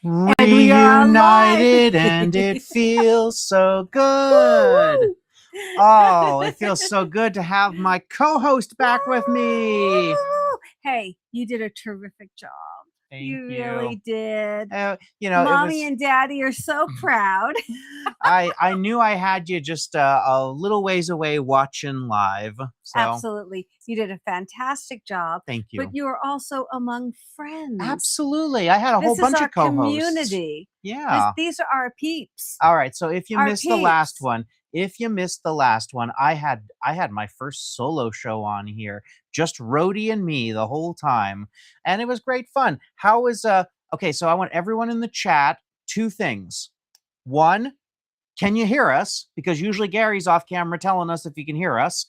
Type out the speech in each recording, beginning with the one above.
And we are Reunited, alive. and it feels so good. Woo! Oh, it feels so good to have my co-host back with me. Woo! Hey, you did a terrific job. Thank You you. really did. It Mommy was. and Daddy are so proud. I knew I had you just a little ways away watching live. So Absolutely. You did a fantastic job, thank but you. you are also among friends. Absolutely, I had a whole This is bunch our of co-hosts. community. Yeah. These are our peeps. All right. So if you Our missed the last peeps. one, I had my first solo show on here, just Rhodey and me the whole time, and it was great fun. How was Okay, so I want everyone in the chat two things. One, can you hear us? Because usually Gary's off camera telling us if you can hear us.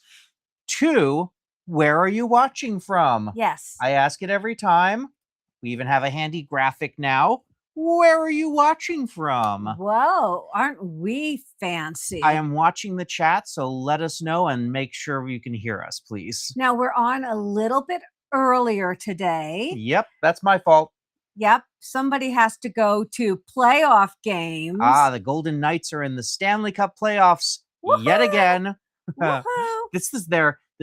Two, where are you watching from? Yes. I ask it every time. We even have a handy graphic now. Where are you watching from? Whoa, aren't we fancy? I am watching the chat, so let us know and make sure you can hear us, please. Now we're on a little bit earlier today. Yep, that's my fault. Yep, somebody has to go to playoff games. The Golden Knights are in the Stanley Cup playoffs yet Woohoo! again. Woohoo! This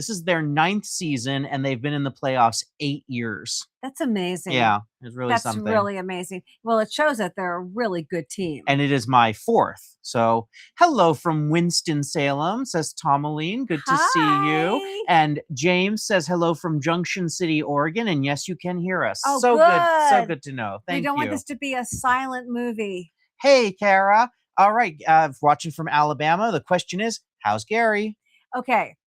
is their 9th season, and they've been in the playoffs 8 years. That's amazing. Yeah, it's really something. That's really amazing. Well, it shows that they're a really good team. And it is my 4th. So, hello from Winston-Salem, says Tomaline. Good to see you. Hi. And James says hello from Junction City, Oregon. And yes, you can hear us. Oh, so good. So good to know. Thank you. We don't want this to be a silent movie. Hey, Kara. All right. Watching from Alabama. The question is, how's Gary? Okay.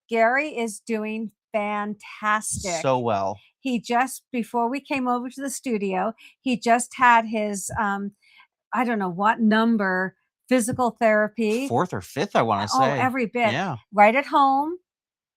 Gary is doing fantastic. So well. He just, before we came over to the studio, he just had his, I don't know what number, physical therapy. 4th or 5th, I want to say. Oh, every bit. Yeah. Right at home.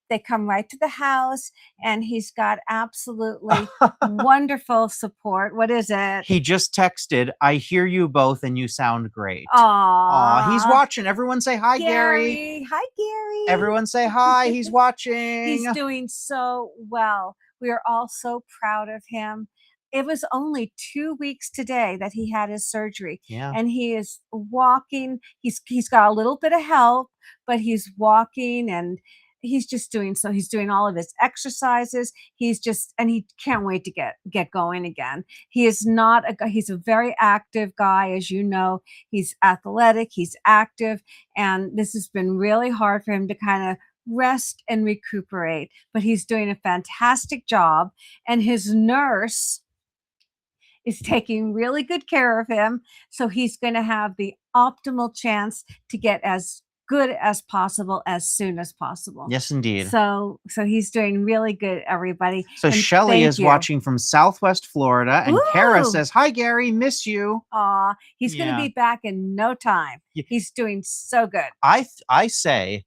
They come right to the house, and he's got absolutely wonderful support. What is it? He just texted, I hear you both and you sound great. Aw. He's watching. Everyone say hi, Gary. Hi, Gary. Everyone say hi. He's watching. He's doing so well. We are all so proud of him. It was only 2 weeks today that he had his surgery. Yeah. And he is walking. He's got a little bit of help, but he's walking, and he's just doing so. He's doing all of his exercises. And he can't wait to get going again. He is not he's a very active guy, as you know. He's athletic, he's active, and this has been really hard for him to kind of rest and recuperate, but he's doing a fantastic job, and his nurse is taking really good care of him, so he's going to have the optimal chance to get as good as possible as soon as possible. Yes, indeed. So he's doing really good, everybody. So Shelly is watching from Southwest Florida, and Kara says, hi, Gary, miss you. Aw, he's going to be back in no time. He's doing so good. I say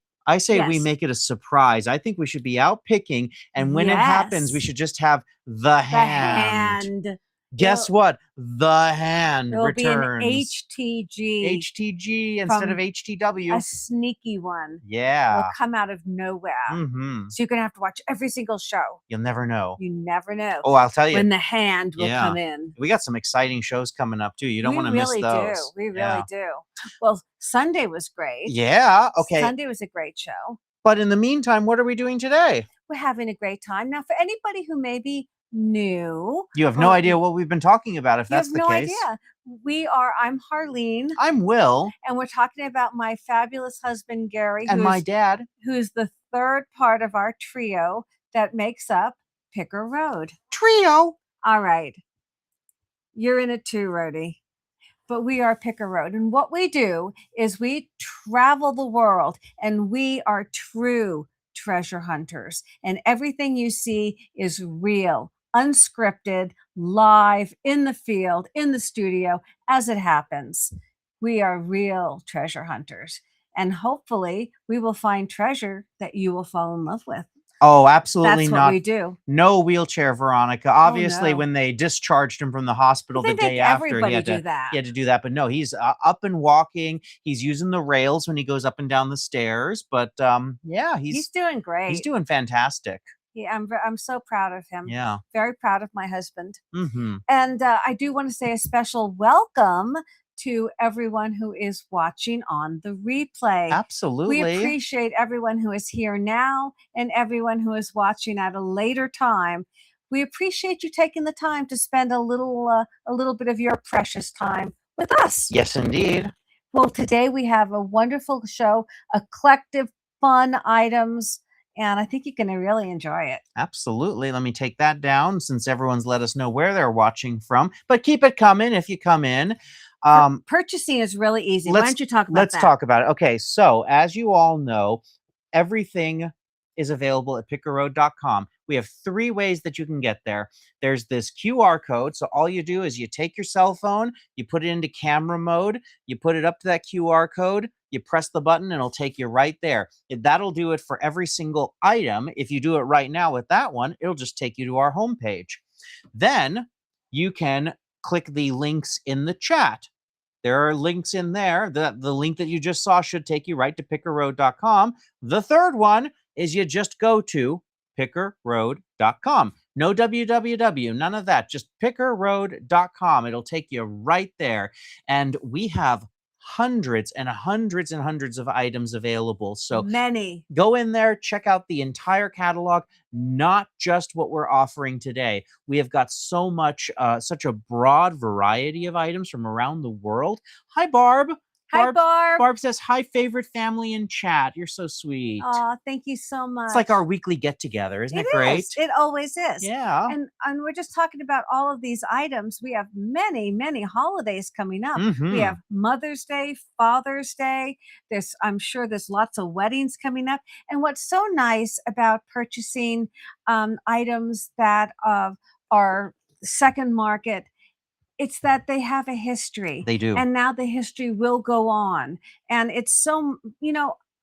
we make it a surprise. I think we should be out picking, and when it happens, we should just have the hand. Guess what? The hand returns. Be an HTG. HTG instead of HTW. A sneaky one. Yeah. Will come out of nowhere. Mm-hmm. So you're going to have to watch every single show. You'll never know. You never know. Oh, I'll tell you. When the hand will come in. We got some exciting shows coming up, too. You don't want to miss those. We really do. Well, Sunday was great. Yeah. Okay. Sunday was a great show. But in the meantime, what are we doing today? We're having a great time. Now, for anybody who may be new. You have no idea what we've been talking about, if that's the case. Idea. I'm Harlene. I'm Will. And we're talking about my fabulous husband, Gary. And my dad. Who's the third part of our trio that makes up Picker Road. Trio? All right. You're in it too, Rhodey. But we are Picker Road. And what we do is we travel the world, and we are true treasure hunters. And everything you see is real, unscripted, live, in the field, in the studio, as it happens. We are real treasure hunters. And hopefully we will find treasure that you will fall in love with. Oh, absolutely not. That's what we do. No wheelchair, Veronica. Obviously, when they discharged him from the hospital the day after, he had to do that. But no, he's up and walking. He's using the rails when he goes up and down the stairs. But yeah, he's doing great. He's doing fantastic. Yeah, I'm so proud of him. Yeah. Very proud of my husband. Mm-hmm. And I do want to say a special welcome to everyone who is watching on the replay. We Absolutely. appreciate everyone who is here now and everyone who is watching at a later time. We appreciate you taking the time to spend a little bit of your precious time with us. Yes, indeed. Well, today we have a wonderful show, a collective fun items, and I think you're going to really enjoy it. Absolutely. Let me take that down since everyone's let us know where they're watching from. But keep it coming if you come in. Purchasing is really easy. Why don't you talk about let's that? talk about it. Okay, so as you all know, everything is available at pickerroad.com. We have 3 ways that you can get there. There's this QR code. So all you do is you take your cell phone, you put it into camera mode, you put it up to that QR code, you press the button, and it'll take you right there. That'll do it for every single item. If you do it right now with that one, it'll just take you to our homepage. Then you can click the links in the chat. There are links in there. The link that you just saw should take you right to pickerroad.com. The third one is you just go to pickerroad.com. No www, none of that. Just pickerroad.com. It'll take you right there. And we have hundreds and hundreds and hundreds of items available. So many. Go in there, check out the entire catalog, not just what we're offering today. We have got so much, such a broad variety of items from around the world. Hi, Barb. Hi, Barb. Barb says, hi, favorite family in chat. You're so sweet. Aw, thank you so much. It's like our weekly get-together. Isn't it great? It always is. Yeah. And we're just talking about all of these items. We have many, many holidays coming up. We have Mother's Day, Father's Day. I'm sure there's lots of weddings coming up. And what's so nice about purchasing items that are second market, it's that they have a history. They do. And now the history will go on. And it's so,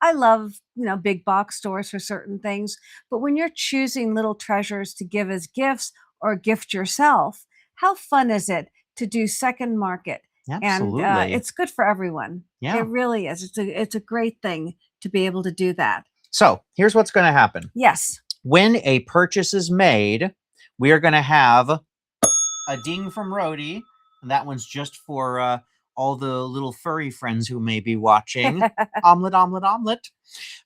I love, big box stores for certain things, but when you're choosing little treasures to give as gifts or gift yourself, how fun is it to do second market? Absolutely. And it's good for everyone. Yeah. It really is. It's a great thing to be able to do that. So here's what's going to happen. Yes. When a purchase is made, we are going to have a ding from Rhodey, and that one's just for all the little furry friends who may be watching. Omelet, omelet, omelet.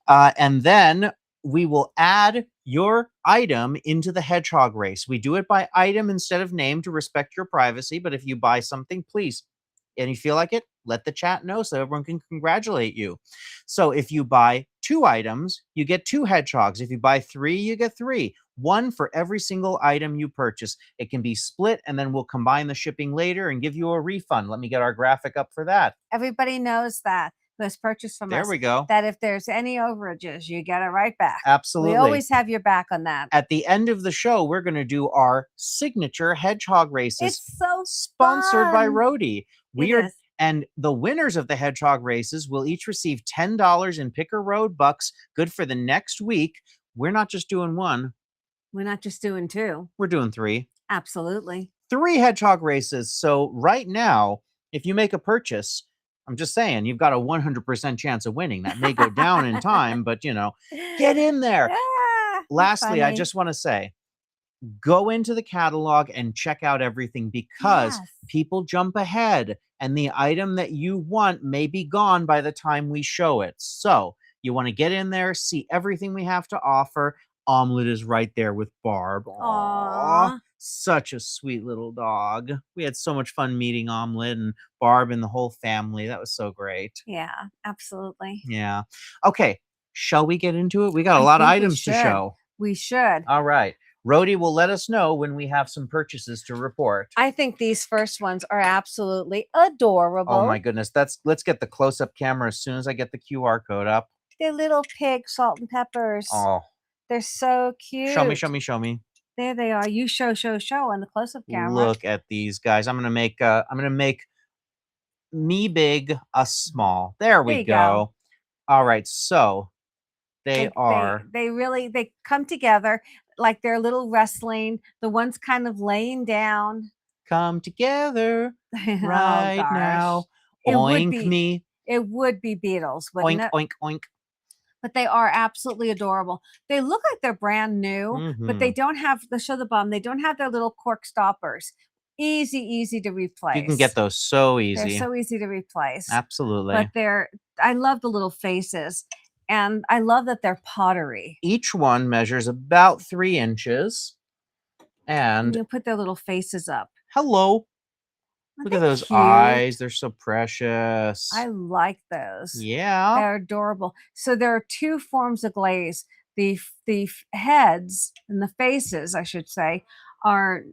And then we will add your item into the Hedgehog race. We do it by item instead of name to respect your privacy, but if you buy something, please, and you feel like it, let the chat know so everyone can congratulate you. So if you buy 2 items, you get 2 hedgehogs. If you buy 3, you get 3. 1 for every single item you purchase. It can be split, and then we'll combine the shipping later and give you a refund. Let me get our graphic up for that. Everybody knows that who has purchased from us. There we go. That if there's any overages, you get it right back. Absolutely. We always have your back on that. At the end of the show, we're going to do our signature hedgehog races. It's so sponsored by fun. Rhodey. And the winners of the hedgehog races will each receive $10 in Picker Road bucks, good for the next week. We're not just doing 1. We're not just doing 2. We're doing 3. Absolutely. 3 hedgehog races. So right now, if you make a purchase, I'm just saying, you've got a 100% chance of winning. That may go down in time, but get in there. Yeah, lastly, I just want to say, go into the catalog and check out everything because people jump ahead and the item that you want may be gone by the time we show it. So you want to get in there, see everything we have to offer. Omelet is right there with Barb. Aww. Such a sweet little dog. We had so much fun meeting Omelet and Barb and the whole family. That was so great. Yeah, absolutely. Yeah. Okay. Shall we get into it? We got a lot of items to show. We should. All right. Rhodey will let us know when we have some purchases to report. I think these first ones are absolutely adorable. Oh my goodness. Let's get the close-up camera as soon as I get the QR code up. They're little pig salt and peppers. Oh. They're so cute. Show me, show me, show me. There they are. You show on the close-up camera. Look at these guys. I'm gonna make me big, us small. There we go. All right, so they come together like they're little wrestling. The one's kind of laying down. Come together right now. Oink me. It would be Beatles, wouldn't Oink, it? oink, oink. but they are absolutely adorable. They look like they're brand new, but they Mhm. don't have the show the bottom. They don't have their little cork stoppers. Easy to You can get replace. those so They're easy. so easy to replace. But Absolutely. I love the little faces, and I love that they're pottery. Each one measures about 3 inches. And And you put their little faces up. hello. Aren't Look at they those cute? eyes. They're so precious. I like those. Yeah. They're adorable. So there are two forms of glaze. The heads and the faces, I should say, are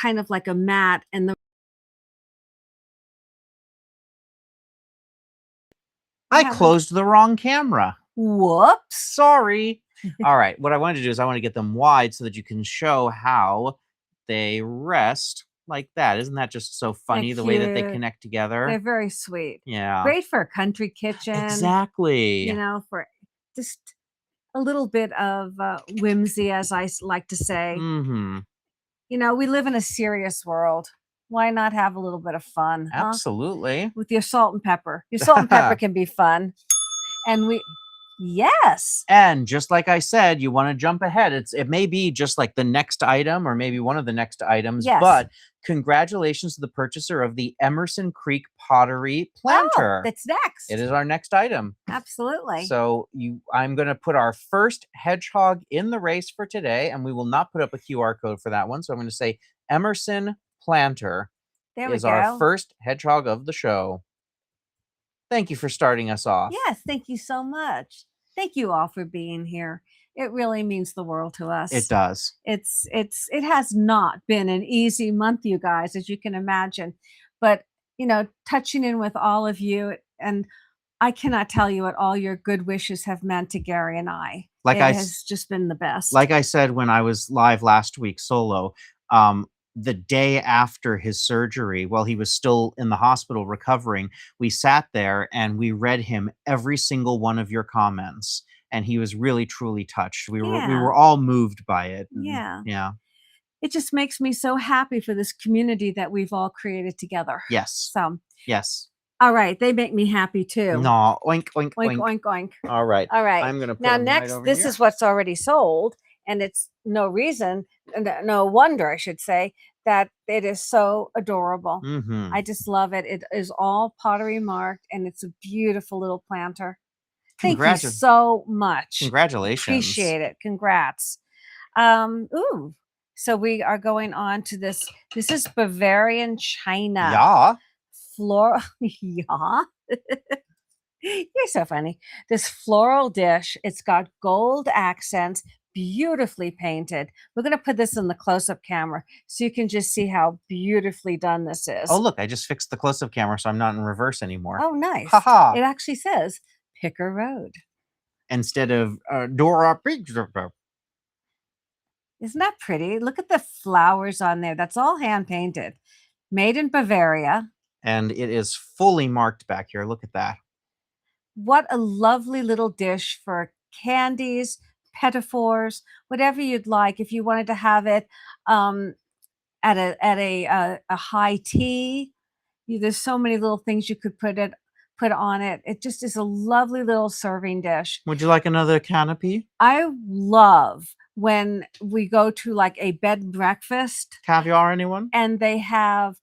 kind of like a matte, and the I I have a closed the wrong camera. whoops. Sorry. All right. What I wanted to do is I want to get them wide so that you can show how they rest like that. Isn't that just so They're funny the way that they cute. connect They're together? very sweet. Yeah. Great for a country kitchen, Exactly. for just a little bit of whimsy, as like to say. Mhm. We live in a serious world. Why not have a little bit of fun, huh? Absolutely. With your salt and pepper. Your salt and pepper can be fun. And yes. And just like I said, you want to jump ahead. It may be just like the next item or maybe one of the next items, Yes. but congratulations to the purchaser of the Emerson Creek Pottery Oh, planter. that's next. It is our next item. Absolutely. So I'm going to put our first hedgehog in the race for today, and we will not put up a QR code for that one. So I'm going to say Emerson Planter There we is our go. first hedgehog of the show. Thank you for starting us off. Yes, thank you so much. Thank you all for being here. It really means the world to us. It does. It has not been an easy month, you guys, as you can imagine. But touching in with all of you, and I cannot tell you what all your good wishes have meant to Gary and I. Like It I has just been the best. Like I said when I was live last week solo, the day after his surgery, while he was still in the hospital recovering, we sat there and we read him every single one of your comments, and he was really truly touched. We Yeah. were all moved by it. Yeah. Yeah. It just makes me so happy for this community that we've all created together. Yes. So, Yes. all right, they make me happy too. No. Oink oink Oink, oink. oink, oink. All right. All right. I'm gonna put Now, them right next, over this here. is what's already sold, and it's no reason, no wonder, I should say, that it is so adorable. Mhm. I just love it. It is all pottery marked, and it's a beautiful little planter. Thank you so much. Congratulations. Appreciate it. Congrats. Ooh. So we are going on to this. This is Bavarian China. Yeah. Floral. Yeah. You're so funny. This floral dish, it's got gold accents, beautifully painted. We're going to put this in the close-up camera so you can just see how beautifully done this is. Oh, look, I just fixed the close-up camera so I'm not in reverse anymore. Oh, nice. Haha. It actually says Picker Road. Instead of Dora Pizza. Isn't that pretty? Look at the flowers on there. That's all hand painted. Made in Bavaria. And it is fully marked back here. Look at that. What a lovely little dish for candies, pedophores, whatever you'd like. If you wanted to have it at a high tea, there's so many little things you could put on it. It just is a lovely little serving dish. Would you like another canopy? I love when we go to like a bed and breakfast. Caviar, anyone? And they have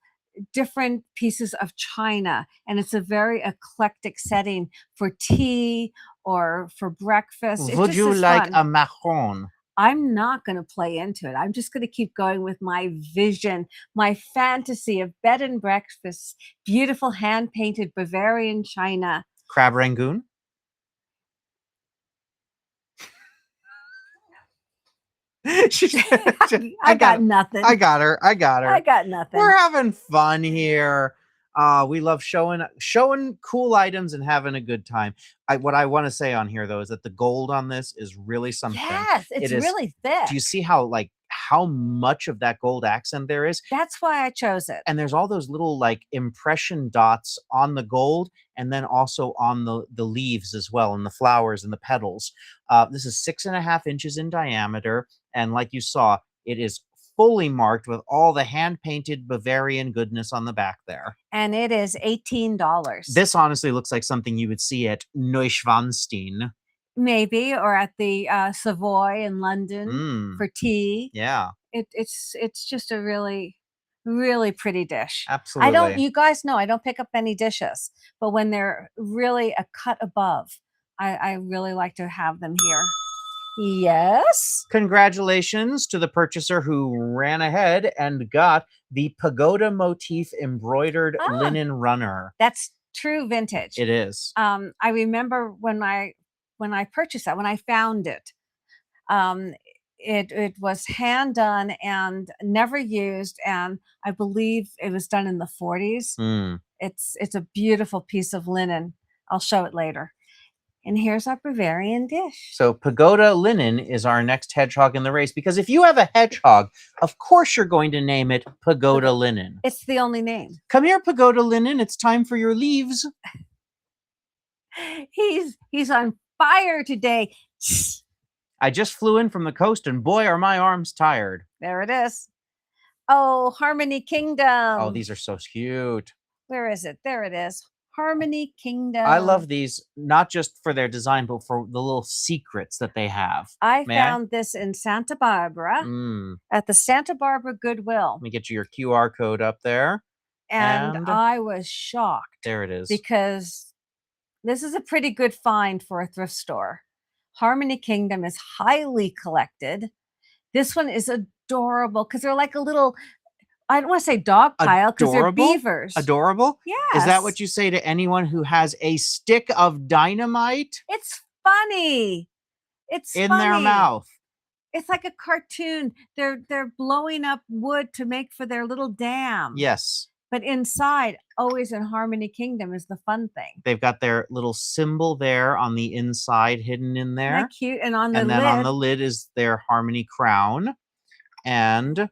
different pieces of china, and it's a very eclectic setting for tea or for breakfast. Would you like a marron? I'm not going to play into it. I'm just going to keep going with my vision, my fantasy of bed and breakfast, beautiful hand-painted Bavarian china. Crab rangoon? I got nothing. I got her. I got nothing. We're having fun here. We love showing cool items and having a good time. What I want to say on here though is that the gold on this is really something. Yes, it's really thick. Do you see how much of that gold accent there is? That's why I chose it. And there's all those little like impression dots on the gold, and then also on the leaves as well, and the flowers and the petals. This is 6.5 inches in diameter, and like you saw, it is fully marked with all the hand-painted Bavarian goodness on the back there. And it is $18. This honestly looks like something you would see at Neuschwanstein. maybe, or at the Savoy in London Mm, for tea. yeah, It's just a really, really pretty dish. I don't, absolutely. you guys know I don't pick up any dishes, but when they're really a cut above, I really like to have them here. Yes. Congratulations to the purchaser who ran ahead and got the pagoda motif embroidered Ah, linen runner. that's true vintage. It is. I remember when I purchased that, when I found it, um, it was hand done and never used, and I believe it was done in the 40s. Mm. It's a beautiful piece of linen. I'll show it later. And here's our Bavarian dish. So pagoda linen is our next hedgehog in the race because if you have a hedgehog, of course you're going to name it pagoda linen. It's the only name. Come here, pagoda linen. It's time for your leaves. He's on fire today. I just flew in from the coast and boy, are my arms tired. There it is. Oh, Harmony Kingdom. Oh, these are so cute. Where is it? There it is. Harmony Kingdom. I love these, not just for their design, but for the little secrets that they have. I May I? found this in Santa Barbara Mm. at the Santa Barbara Goodwill. Let me get you your QR code up there. And I was shocked There it is. because this is a pretty good find for a thrift store. Harmony Kingdom is highly collected. This one is adorable because they're like a little, I don't want to say dog pile because they're Adorable? beavers. Adorable? Yes. Is that what you say to anyone who has a stick of dynamite It's funny. It's in funny. their mouth? It's like a cartoon. They're blowing up wood to make for their little dam. Yes. But inside, always in Harmony Kingdom is the fun thing. They've got their little symbol there on the inside hidden in Isn't there. that cute? And on the And then lid, on the lid is their Harmony crown. And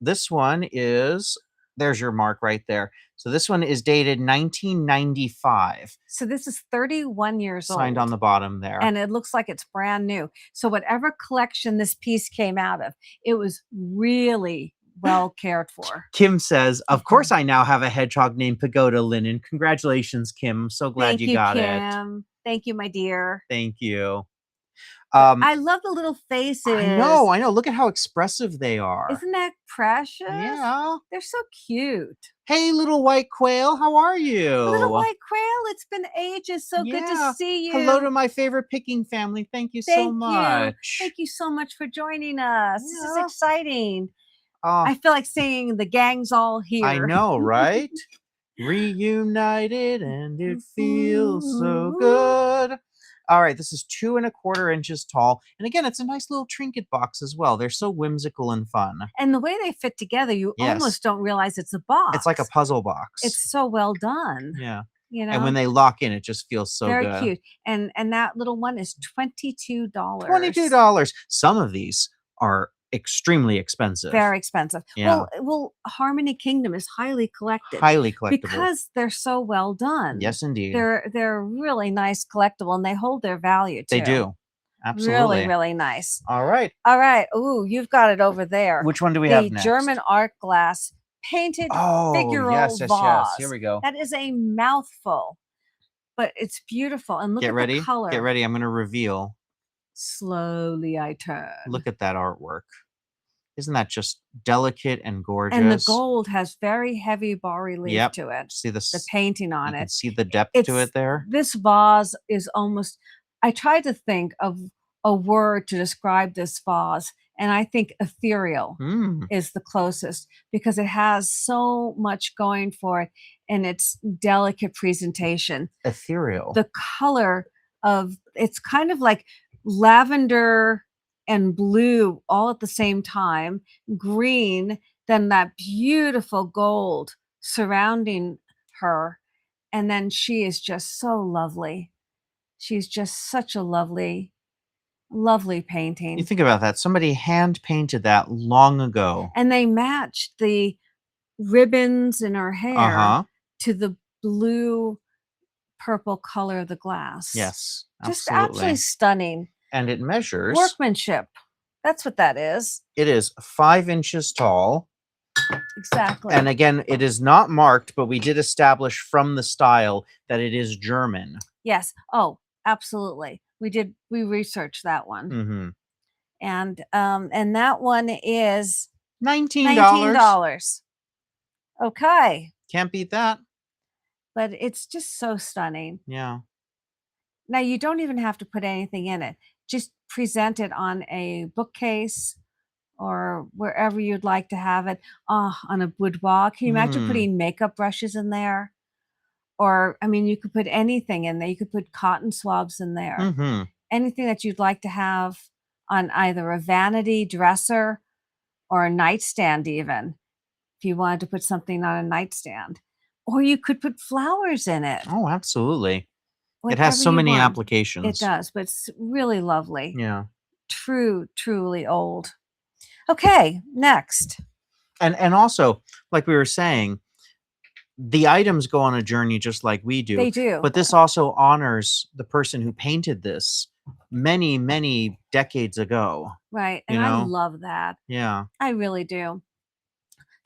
this one is, there's your mark right there. So this one is dated 1995. so this is 31 years Signed old. on the bottom there. And it looks like it's brand new. So whatever collection this piece came out of, it was really well cared for. Kim says, of course I now have a hedgehog named Pagoda Linen. Congratulations, Kim. I'm so glad Thank you got it. Kim. Thank you, my dear. Thank you. I love the little faces. I know. Look at how expressive they are. Isn't that precious? Yeah. They're so cute. Hey, little white quail, how are you? Little white quail, it's been ages. So good to Yeah. see you. Hello to my favorite picking family. Thank you so Thank you. much. Thank you so much for joining us. This is Yeah. exciting. Oh, I feel like saying the gang's all here. I know, right? Reunited and it feels so good. All right, this is 2 1/4 inches tall. And again, it's a nice little trinket box as well. They're so whimsical and fun. And the way they fit together, you Yes. almost don't realize it's a box. It's like a puzzle box. It's so well done. Yeah. You know, And when they lock in, it just feels so very good. cute. And that little one is $22. $22. Some of these are extremely expensive. Very expensive. Yeah. Well, Harmony Kingdom is highly collected Highly collectible. because they're so well done. Yes, indeed. They're really nice collectible and they hold their value too. They do. Absolutely. Really, really nice. All right. All right. Ooh, you've got it over there. Which one do we have The next? German art glass painted Oh, figural yes. vase. Here we go. That is a mouthful, but it's beautiful. And look Get at ready. the color. Get ready. I'm going to reveal. Slowly I turn. Look at that artwork. Isn't that just delicate and gorgeous? And the gold has very heavy bas relief Yep. to it. See this? The painting on You can it. see the depth to It's- it there. This vase is almost, I tried to think of a word to describe this vase, and I think ethereal Mm. is the closest because it has so much going for it in its delicate presentation. Ethereal. The color of it's kind of like lavender and blue all at the same time, green, then that beautiful gold surrounding her. And then she is just so lovely. She's just such a lovely, lovely painting. You think about that. Somebody hand painted that long ago. And they matched the ribbons in her hair Uh-huh. to the blue purple color of the glass. Yes. Just Absolutely. absolutely stunning. And it measures. Workmanship. That's what that is. It is 5 inches tall. Exactly. And again, it is not marked, but we did establish from the style that it is German. Yes. Oh, absolutely. We researched that one. Mm-hmm. And that one is $19. $19. Okay. Can't beat that. But it's just so stunning. Yeah. Now you don't even have to put anything in it. Just present it on a bookcase or wherever you'd like to have it. Oh, on a boudoir. Can you imagine Mm. putting makeup brushes in there? Or, I mean, you could put anything in there. You could put cotton swabs in there. Mm-hmm. Anything that you'd like to have on either a vanity dresser or a nightstand even, if you wanted to put something on a nightstand. Or you could put flowers in it. Oh, absolutely. It Whatever has so you many want. applications. It does, but it's really lovely. Yeah. Truly old. Okay, next. And also, like we were saying, the items go on a journey just like we do. They do. But this also honors the person who painted this many, many decades ago. Right. You And I know? love that. Yeah. I really do.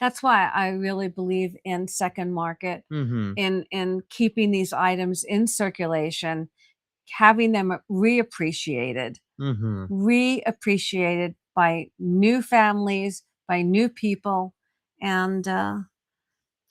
That's why I really believe in second market, Mm-hmm. in keeping these items in circulation, having them reappreciated by new families, by new people. And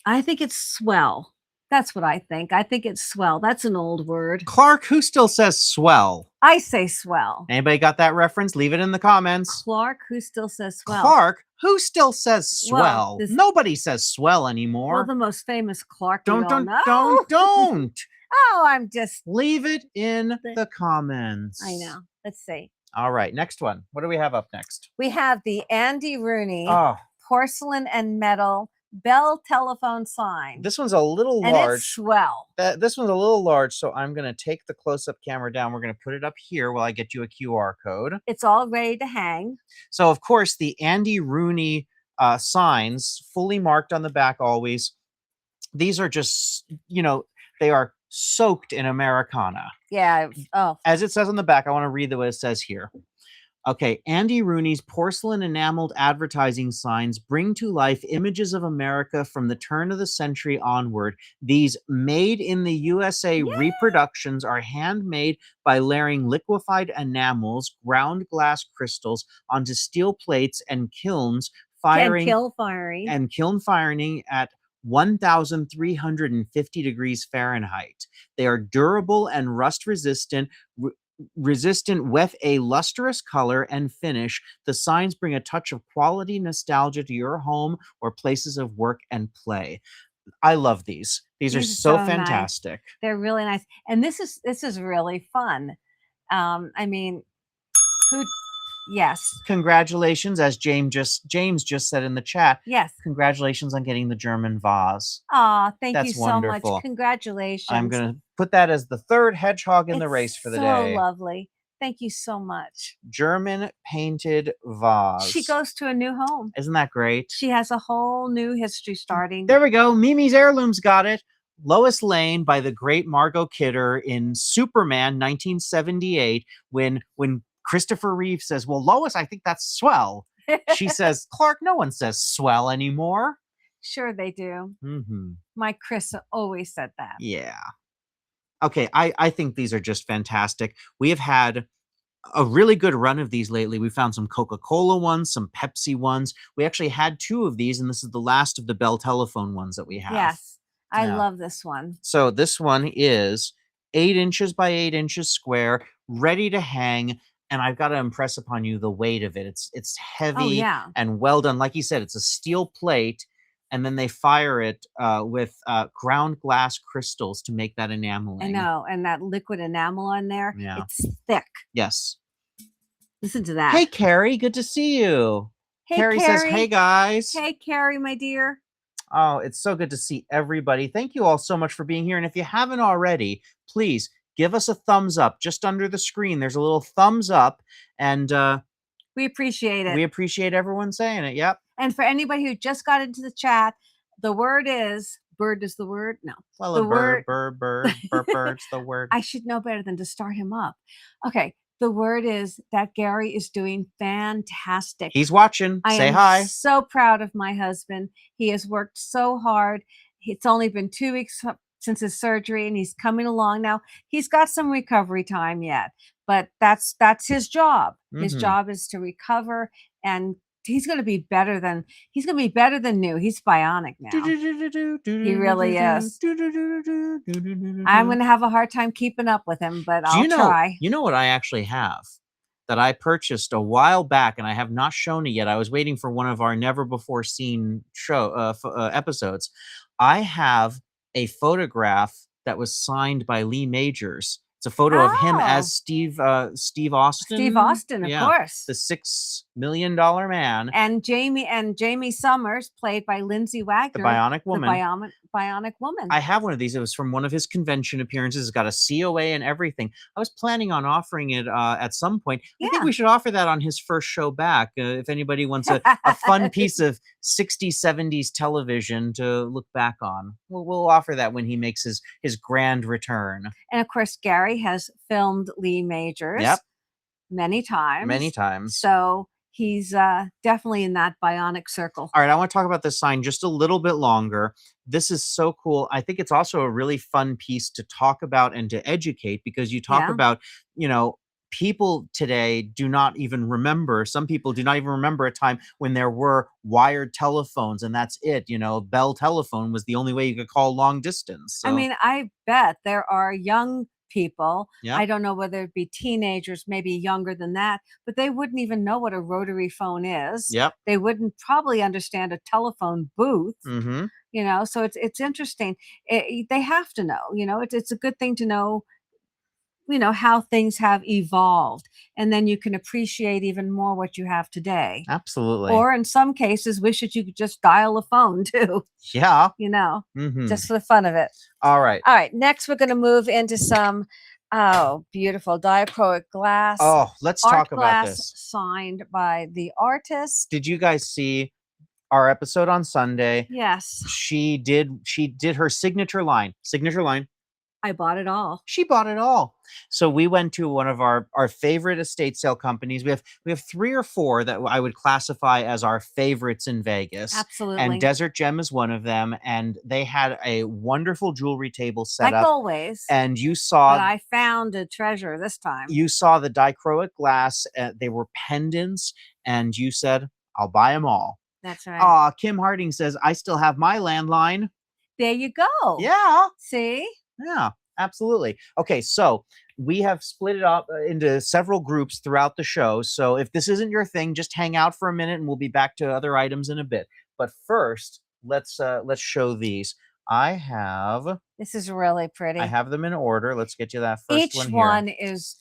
I think it's swell. That's what I think. I think it's swell. That's an old word. Clark, who still says swell? I say swell. Anybody got that reference? Leave it in the comments. Clark, who still says swell? Clark, who still says swell? Well, Nobody says swell anymore. Well, the most famous Clark we all don't. know. Oh, I'm just... Leave it in the comments. I know. Let's see. All right, next one. What do we have up next? We have the Andy Rooney Oh, porcelain and metal Bell telephone sign. this one's a little And large. it's swell. This one's a little large, so I'm going to take the close-up camera down. We're going to put it up here while I get you a QR code. It's all ready to hang. So, of course, the Andy Rooney signs, fully marked on the back always. These are just, they are soaked in Americana. Yeah. Oh. As it says on the back, I want to read what it says here. Okay, Andy Rooney's porcelain enameled advertising signs bring to life images of America from the turn of the century onward. These made in the USA reproductions are handmade by layering liquefied enamels, ground glass crystals onto steel plates and kilns, kiln firing at 1,350 degrees Fahrenheit. They are durable and rust resistant with a lustrous color and finish. The signs bring a touch of quality nostalgia to your home or places of work and play. I love these. These are so fantastic. Nice. They're really nice. And this is really fun. I mean, yes. Congratulations, as James just said in the chat. Yes. Congratulations on getting the German vase. Aw, thank you That's so wonderful. much. Congratulations. I'm going to put that as the third hedgehog in the race for the day. So lovely. Thank you so much. German painted vase. She goes to a new home. Isn't that great? She has a whole new history starting. There we go. Mimi's Heirlooms got it. Lois Lane by the great Margot Kidder in Superman 1978 when Christopher Reeve says, "Well, Lois, I think that's swell." She says, "Clark, no one says swell anymore." Sure they do. Mm-hmm. My Chris always said that. Yeah. Okay, I think these are just fantastic. We have had a really good run of these lately. We found some Coca-Cola ones, some Pepsi ones. We actually had 2 of these, and this is the last of the Bell telephone ones that we have. Yes, I love this one. So this one is 8 inches by 8 inches square, ready to hang. And I've got to impress upon you the weight of it. It's heavy and well done. Like you said, it's a steel plate, and then they fire it with ground glass crystals to make that enameling. I know, and that liquid enamel on there, it's thick. Yes. Listen to that. Hey, Carrie, good to see you. Hey, Carrie says, "Hey, guys." Hey, Carrie, my dear. Oh, it's so good to see everybody. Thank you all so much for being here. And if you haven't already, please give us a thumbs up. Just under the screen, there's a little thumbs up. And we appreciate it. We appreciate everyone saying it. Yep. And for anybody who just got into the chat, the word is, bird is the word? No. Well, the bird's the word. I should know better than to start him up. Okay. The word is that Gary is doing fantastic. He's watching. Say hi. I am so proud of my husband. He has worked so hard. It's only been 2 weeks since his surgery, and he's coming along now. He's got some recovery time yet, but that's his job. His Mhm. job is to recover, and he's gonna be better than new. He's bionic now. He really is. I'm gonna have a hard time keeping up with him, but Do I'll try. you know what I actually have that I purchased a while back and I have not shown it yet? I was waiting for one of our never before seen episodes. I have a photograph that was signed by Lee Majors. It's a photo of him as Oh, Steve Austin. Steve Austin, of Yeah, course. the $6 million man, And Jamie Summers, played by Lindsay the Wagner, Bionic the Woman. bionic woman. I have one of these. It was from one of his convention appearances. It's got a COA and everything. I was planning on offering it at some point. I think Yeah. we should offer that on his first show back. If anybody wants a fun piece of 60s, 70s television to look back on, we'll offer that when he makes his grand return. And of course, Gary has filmed Lee Majors Yep. many times. Many times. So he's definitely in that bionic circle. All right, I want to talk about this sign just a little bit longer. This is so cool. I think it's also a really fun piece to talk about and to educate, because you talk Yeah. about, people today do not even remember. Some people do not even remember a time when there were wired telephones and that's it. Bell telephone was the only way you could call long distance. I So, mean, I bet there are young people. yeah. I don't know whether it be teenagers, maybe younger than that, but they wouldn't even know what a rotary phone is. Yep. They wouldn't probably understand a telephone booth. Mm-hmm. So it's interesting. They have to know. It's a good thing to know. How things have evolved, and then you can appreciate even more what you have today. Absolutely. Or in some cases, wish that you could just dial a phone too. Yeah. You know, Mm-hmm. just for the fun of it. All right. All right, next we're going to move into some beautiful dichroic glass. Oh, let's art talk about glass this. signed by the artist. Did you guys see our episode on Sunday? Yes, She did her signature line. I bought it all. She bought it all. So we went to one of our favorite estate sale companies. We have 3 or 4 that I would classify as our favorites in Vegas. Absolutely. And Desert Gem is one of them. And they had a wonderful jewelry table set like up. always. And you saw But I found a treasure this time. You saw the dichroic glass. They were pendants, and you said, "I'll buy them all." That's right. Kim Harding says, "I still have my landline." There you go. Yeah. See? Yeah, absolutely. Okay, so we have split it up into several groups throughout the show. So if this isn't your thing, just hang out for a minute and we'll be back to other items in a bit. But first, let's show these. This is really pretty. I have them in order. Let's get you that first Each one here. one is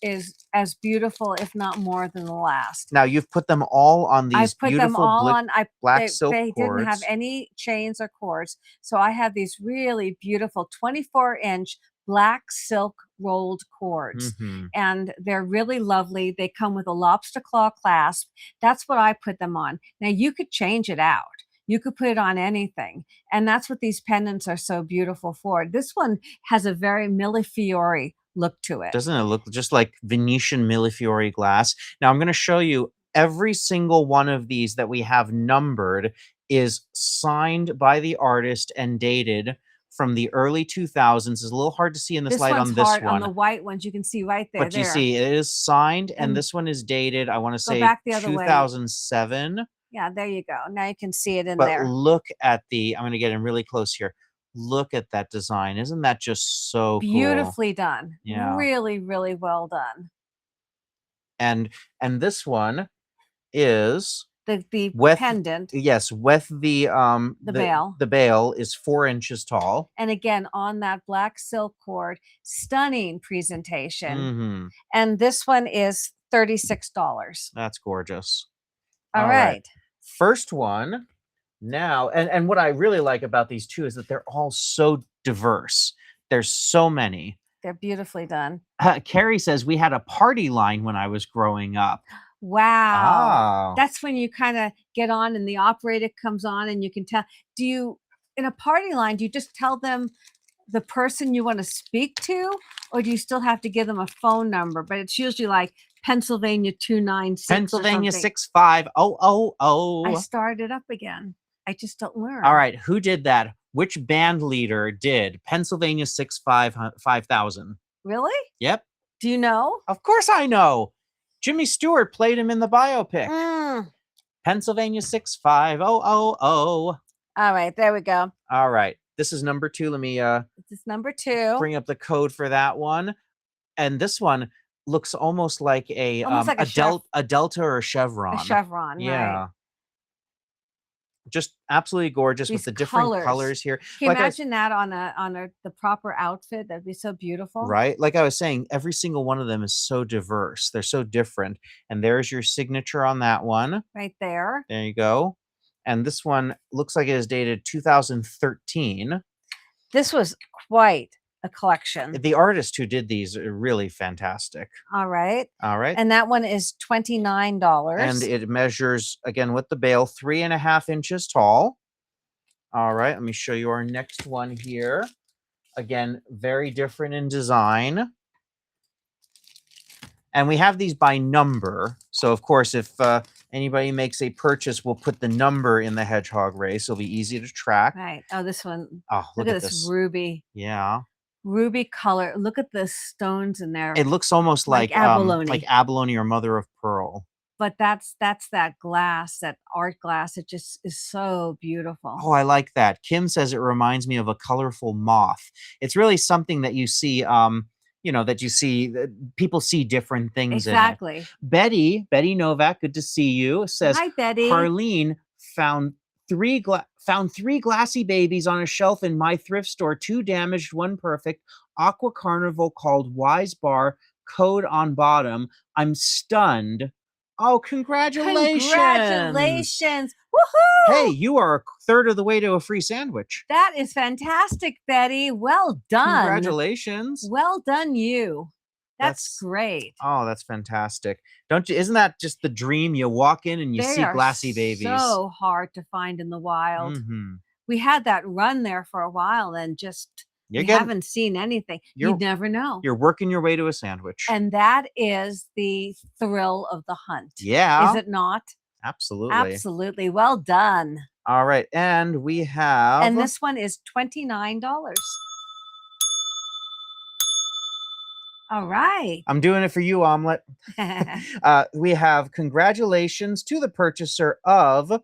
as beautiful, if not more, than the last. Now you've put them all on I these put them beautiful all on. black silk They cords. didn't have any chains or cords, so I have these really beautiful 24-inch black silk rolled cords, Mhm. and they're really lovely. They come with a lobster claw clasp. That's what I put them on. Now you could change it out. You could put it on anything, and that's what these pendants are so beautiful for. This one has a very millefiori look to it. Doesn't it look just like Venetian millefiori glass? Now I'm going to show you every single one of these that we have numbered is signed by the artist and dated from the early 2000s. It's a little hard to see in this light one's on this hard. one. On the white ones, you can see right there. But you see, it is signed, and And this one is dated, I want to say back the other way. 2007. Yeah, there you go. Now you can see it in But there. look at I'm going to get in really close here. Look at that design. Isn't that just so cool? Beautifully done. Yeah. Really, really well done. And this one is The with pendant. Yes, with the bail. The bail is 4 inches tall. And again, on that black silk cord, stunning presentation. Mhm. And this one is $36. That's gorgeous. All right. First one now, and what I really like about these two is that they're all so diverse. There's so many. They're beautifully done. Carrie says we had a party line when I was growing up. Wow. Oh. That's when you kind of get on and the operator comes on and you can tell. In a party line, do you just tell them the person you want to speak to, or do you still have to give them a phone number? But it's usually like Pennsylvania 296. Pennsylvania 65000. I started up again. I just don't learn. All right, who did that? Which band leader did Pennsylvania 5000? Really? Yep. Do you know? Of course I know. Jimmy Stewart played him in the biopic. Pennsylvania 65000. All right, there we go. All right. This is number 2. Let me This is number 2. bring up the code for that one. And this one looks almost like a delta or a chevron. A chevron, yeah. right. Just absolutely gorgeous with the different colors here. Can you imagine that on the proper outfit? That'd be so beautiful. Right? Like I was saying, every single one of them is so diverse. They're so different. And there's your signature on that one. Right there. There you go. And this one looks like it is dated 2013. This was quite a collection. The artist who did these are really fantastic. All right. All right. And that one is $29. And it measures, again, with the bail, 3.5 inches tall. All right. Let me show you our next one here. Again, very different in design. And we have these by number. So, of course, if anybody makes a purchase, we'll put the number in the Hedgehog race. It'll be easy to track. Right. Oh, this one. Oh, look at this ruby. Yeah. Ruby color. Look at the stones in there. It looks almost like abalone or mother of pearl. But that's that glass, that art glass. It just is so beautiful. Oh, I like that. Kim says it reminds me of a colorful moth. It's really something that you see, that you see, people see different things exactly. in it. Betty Novak, good to see you, says, hi, Betty. Harlene found three glassy babies on a shelf in my thrift store, 2 damaged, 1 perfect, Aqua Carnival called Wise Bar, code on bottom. I'm stunned. Oh, congratulations. Congratulations. Woohoo! Hey, you are a third of the way to a free sandwich. That is fantastic, Betty. Well done. Congratulations. Well done, you. That's great. Oh, that's fantastic. Isn't that just the dream? You walk in and you see glassy babies. So hard to find in the wild. Mm-hmm. We had that run there for a while and just haven't seen anything. You never know. You're working your way to a sandwich. And that is the thrill of the hunt. Yeah. Is it not? Absolutely. Absolutely. Well done. All right. And we have... And this one is $29. All right. I'm doing it for you, Omelet. We have congratulations to the purchaser of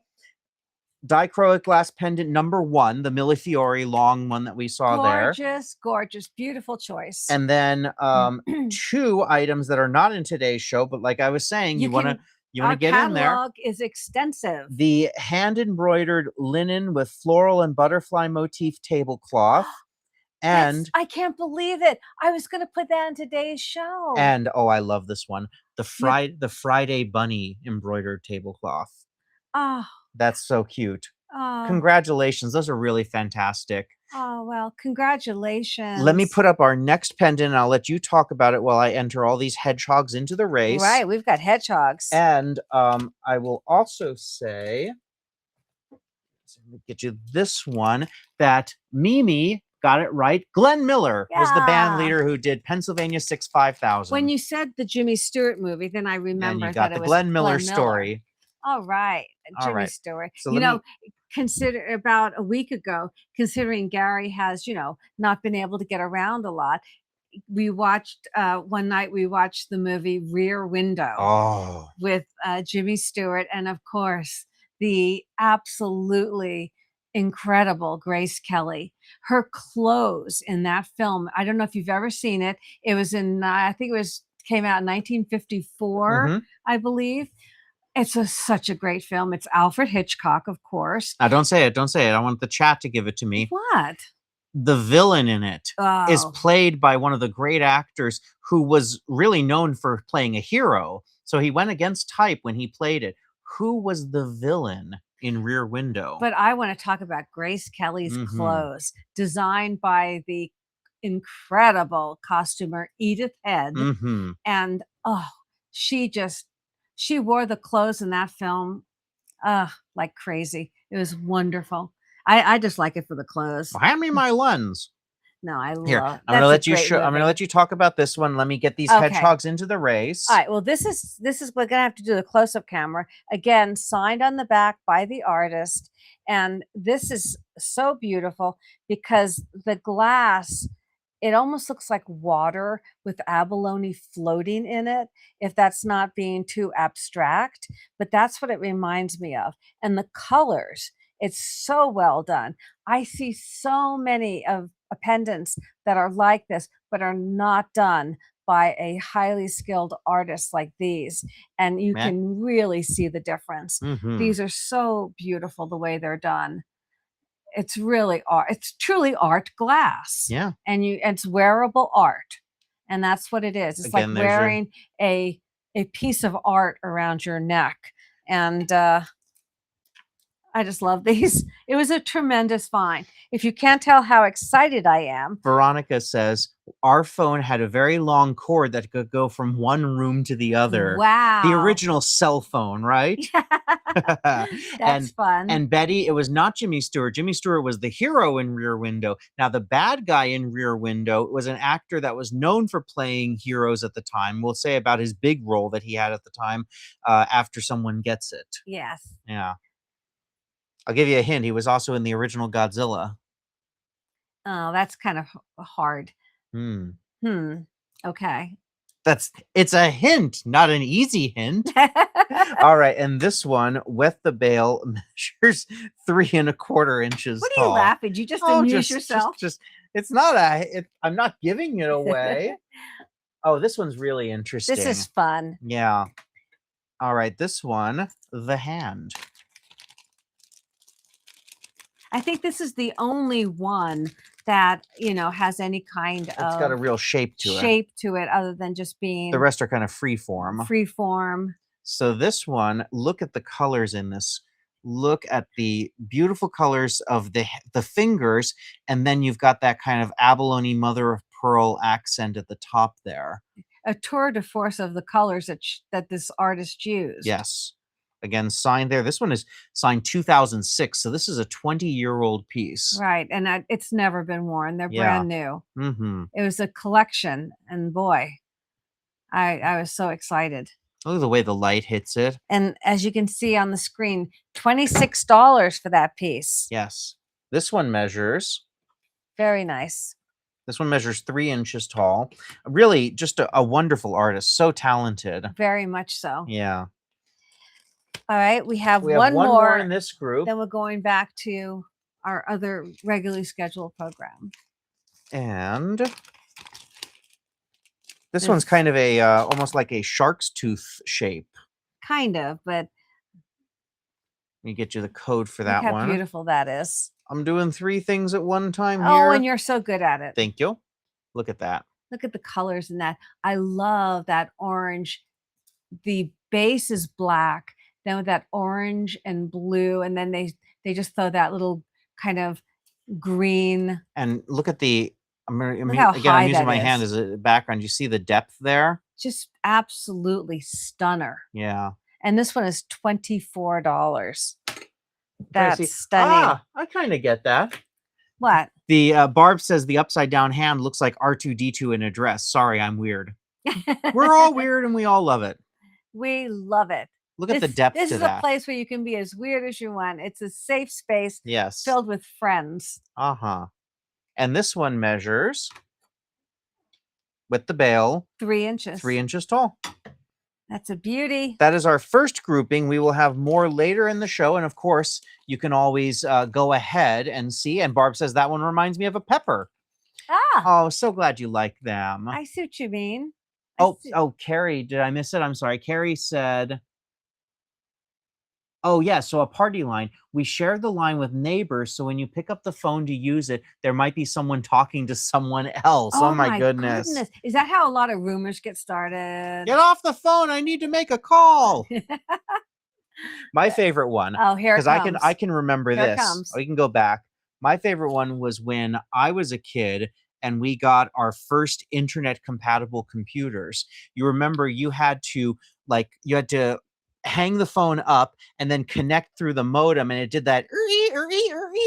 Dichroic glass pendant number 1, the Millefiori long one that we saw there. Gorgeous, beautiful choice. And then 2 items that are not in today's show, but like I was saying, you want to get in there. Our catalog is extensive. The hand embroidered linen with floral and butterfly motif tablecloth. And I can't believe it. I was going to put that in today's show. And I love this one. The Friday bunny embroidered tablecloth. Oh, that's so cute. Oh. Congratulations. Those are really fantastic. Oh, well, congratulations. Let me put up our next pendant and I'll let you talk about it while I enter all these hedgehogs into the race. Right. We've got hedgehogs. And I will also say, let me get you this one, that Mimi got it right. Glenn Miller was the band leader who did Pennsylvania 5000. When you said the Jimmy Stewart movie, then I remembered you got that the it was Glenn Miller story. All right. Jimmy Stewart. So consider about a week ago, considering Gary has, not been able to get around a lot, we watched one night the movie Rear Window with Jimmy Stewart and of course the absolutely incredible Grace Kelly. Her clothes in that film, I don't know if you've ever seen it. It was in came out in 1954, I believe. It's such a great film. It's Alfred Hitchcock, of course. Don't say it. I want the chat to give it to me. What? The villain in it is played by one of the great actors who was really known for playing a hero. So he went against type when he played it. Who was the villain in Rear Window? But I want to talk about Grace Kelly's clothes, designed by the incredible costumer Edith Head. And she wore the clothes in that film like crazy. It was wonderful. I just like it for the clothes. Hand me my lens. No, I Here, love I'm gonna that's a let you great show. I'm gonna movie. let you talk about this one. Let me get these Okay. hedgehogs into the race. All right. Well, this is we're gonna have to do the close-up camera again. Signed on the back by the artist, and this is so beautiful because the glass. It almost looks like water with abalone floating in it. If that's not being too abstract, but that's what it reminds me of. And the colors, it's so well done. I see so many of pendants that are like this, but are not done by a highly skilled artist like these, and you Man. can really see the difference. Mm-hmm. These are so beautiful the way they're done. It's really art. It's truly art glass. Yeah. And it's wearable art. And that's what it is. It's Again, like there's your- wearing a piece of art around your neck. And I just love these. It was a tremendous find. If you can't tell how excited I am, Veronica says our phone had a very long cord that could go from one room to the other. wow. The original cell phone, right? That's fun. And Betty, it was not Jimmy Stewart. Jimmy Stewart was the hero in Rear Window. Now, the bad guy in Rear Window was an actor that was known for playing heroes at the time. We'll say about his big role that he had at the time, After Someone Gets It. Yes. Yeah. I'll give you a hint. He was also in the original Godzilla. Oh, that's kind of hard. Hmm. Okay. It's a hint, not an easy hint. All right, and this one, Wet the Bale, measures 3¼ inches What are tall. you laughing? You just amuse yourself. Just it's not I'm not giving it away. Oh, this one's really interesting. This is fun. Yeah. All right, this one, the hand. I think this is the only one that, has any kind It's got a of real shape to it. other than just being The rest are kind of free form. free form. So this one, look at the colors in this. Look at the beautiful colors of the fingers, and then you've got that kind of abalone mother of pearl accent at the top there. A tour de force of the colors that this artist used. Yes. Again, signed there. This one is signed 2006, so this is a 20-year-old piece. Right, and it's never been worn. They're Yeah. brand new. Mm-hmm. It was a collection, and boy, I was so excited. Look at the way the light hits it. And as you can see on the screen, $26 for that piece. Yes. This one measures. Very nice. This one measures 3 inches tall. Really, just a wonderful artist. So talented. Very much so. Yeah. All right, we have one more more in this group. Then we're going back to our other regularly scheduled program. And this one's kind of a almost like a shark's tooth shape. Kind of, but Let me get you the code for look that how one. beautiful that is. I'm doing 3 things at one time here. Oh, and you're so good at it. Thank you. Look at that. Look at the colors in that. I love that orange. The base is black, then with that orange and blue, and then they just throw that little kind of green. And look at the Look how again, high I'm using that my hand is. as a background. You see the depth there? Just absolutely stunner. Yeah. And this one is $24. Pricey. That's stunning. I kind of get that. What? The Barb says the upside down hand looks like R2D2 in a dress. Sorry, I'm weird. We're all weird and we all love it. We love it. Look at the depth This to is that. a place where you can be as weird as you want. It's a safe space. Yes. Filled with friends. Uh-huh. And this one measures, with the bail, 3 inches. 3 inches tall. That's a beauty. That is our first grouping. We will have more later in the show. And of course, you can always go ahead and see. And Barb says that one reminds me of a pepper. Ah. Oh, so glad you like them. I see what you mean. Oh, Carrie, did I miss it? I'm sorry. Carrie said, oh, yeah. So a party line. We share the line with neighbors. So when you pick up the phone to use it, there might be someone talking to someone else. Oh, my goodness. Is that how a lot of rumors get started? Get off the phone. I need to make a call. My favorite one. Oh, here it comes. Because I can remember Here it this. comes. We can go back. My favorite one was when I was a kid and we got our first internet compatible computers. You remember you had to hang the phone up and then connect through the modem, and it did that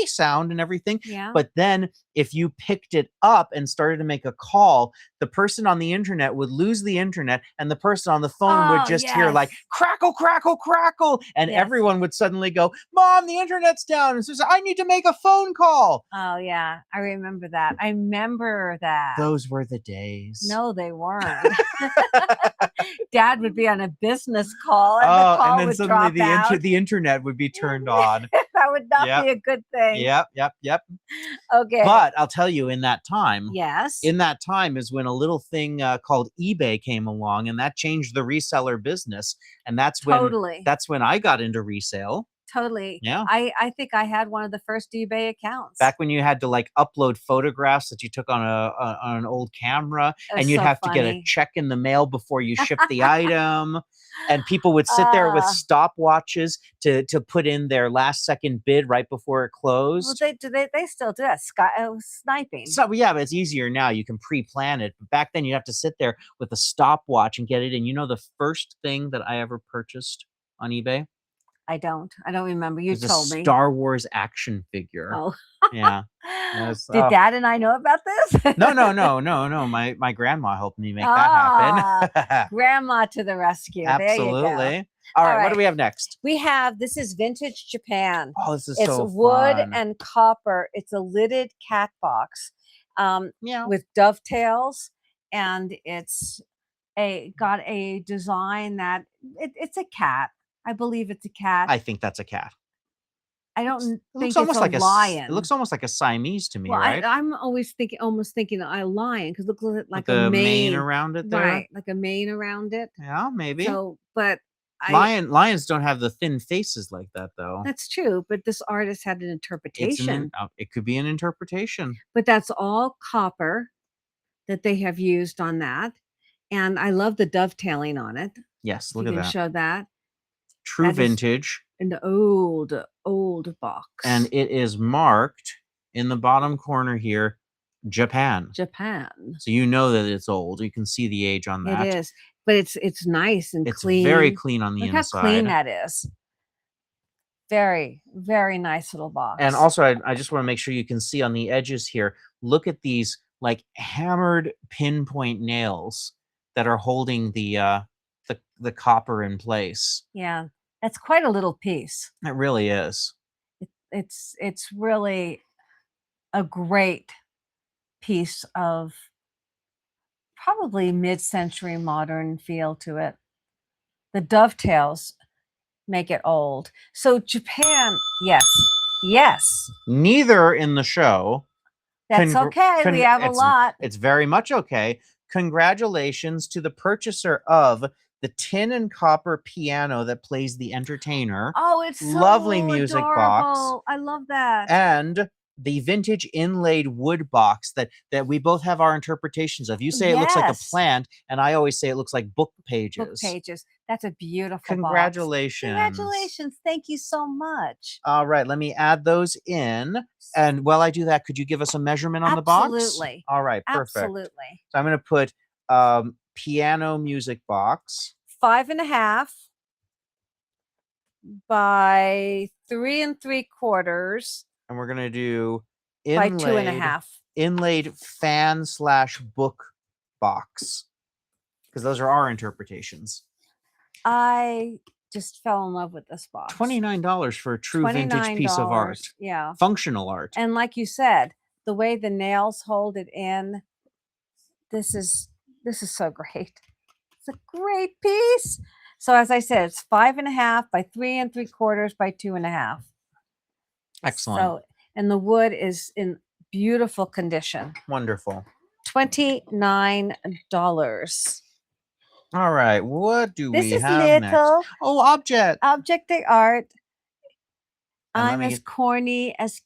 sound and everything. Yeah. But then if you picked it up and started to make a call, the person on the internet would lose the internet, and the person on the phone would Oh, just hear like yes. crackle, crackle, crackle, and Yes. everyone would suddenly go, "Mom, the internet's down." And says, "I need to make a phone call." Oh, yeah. I remember that. I remember that. Those were the days. No, they weren't. Dad would be on a business call and the Oh, call and then would suddenly drop out. the internet would be turned on. That would not Yep. be a good thing. Yep. Okay. But I'll tell you, in that time, Yes. in that time is when a little thing called eBay came along, and that changed the reseller business. And that's when I got into resale. Totally. Yeah. I think I had one of the first eBay accounts. Back when you had to like upload photographs that you took on an old camera, and you'd have to get a check in the mail before you shipped the item. And people would sit there with stopwatches to put in their last second bid right before it closed. Well, they still do that. Sniping. So yeah, but it's easier now. You can pre-plan it. But back then, you have to sit there with a stopwatch and get it in. You know, the first thing that I ever purchased on eBay? I don't remember. You It was told a me. Star Wars action figure. Oh. Yeah. Did Dad and I know about this? No. My grandma helped me make that happen. Grandma to the rescue. Absolutely. There you go. All right, what do we have next? This is vintage Japan. Oh, this is It's so wood fun. and copper. It's a lidded cat box Yeah. with dovetails, and it's got a design that it's a cat. I believe it's a cat. I think that's a cat. I don't think It looks it's almost like lion. It looks almost like a Siamese to me, Well, right? I'm always thinking a lion because look like With a the mane mane around it there. right, like a mane around it. Yeah, maybe. So, but Lions don't have the thin faces like that, though. That's true, but this artist had an interpretation. It could be an interpretation. But that's all copper that they have used on that, and I love the dovetailing on it. Yes, If look you at can that. show that. True That is vintage. an old box. And it is marked in the bottom corner here, Japan. Japan. So you know that it's old. You can see the age on that. It is, but it's nice and clean. It's very clean on the Look inside. how clean that is. Very, very nice little box. And also, I just want to make sure you can see on the edges here. Look at these like hammered pinpoint nails that are holding the copper in place. Yeah, that's quite a little piece. It really is. It's really a great piece of probably mid-century modern feel to it. The dovetails make it old. So Japan, yes. Neither in the show. That's okay. We have a lot. It's very much okay. Congratulations to the purchaser of the tin and copper piano that plays the entertainer. Oh, it's so lovely music box. adorable. I love that. And the vintage inlaid wood box that we both have our interpretations of. You say it looks like a Yes. plant, and I always say it looks like book pages. Book pages. That's a beautiful box. Congratulations. Congratulations. Thank you so much. All right, let me add those in. And while I do that, could you give us a measurement on the box? Absolutely. All right, perfect. Absolutely. So I'm going to put piano music box. 5.5 by 3 3/4 And we're going to do by 2.5. inlaid fan/book box. Because those are our interpretations. I just fell in love with this box. $29 for a true vintage piece of art. Yeah. Functional art. And like you said, the way the nails hold it in, this is so great. It's a great piece. So as I said, it's 5.5 by 3 3/4 by 2.5. Excellent. So, and the wood is in beautiful condition. Wonderful. $29. All right, what do This we is have next? little Oh, object. object art. And let I'm me as get- corny as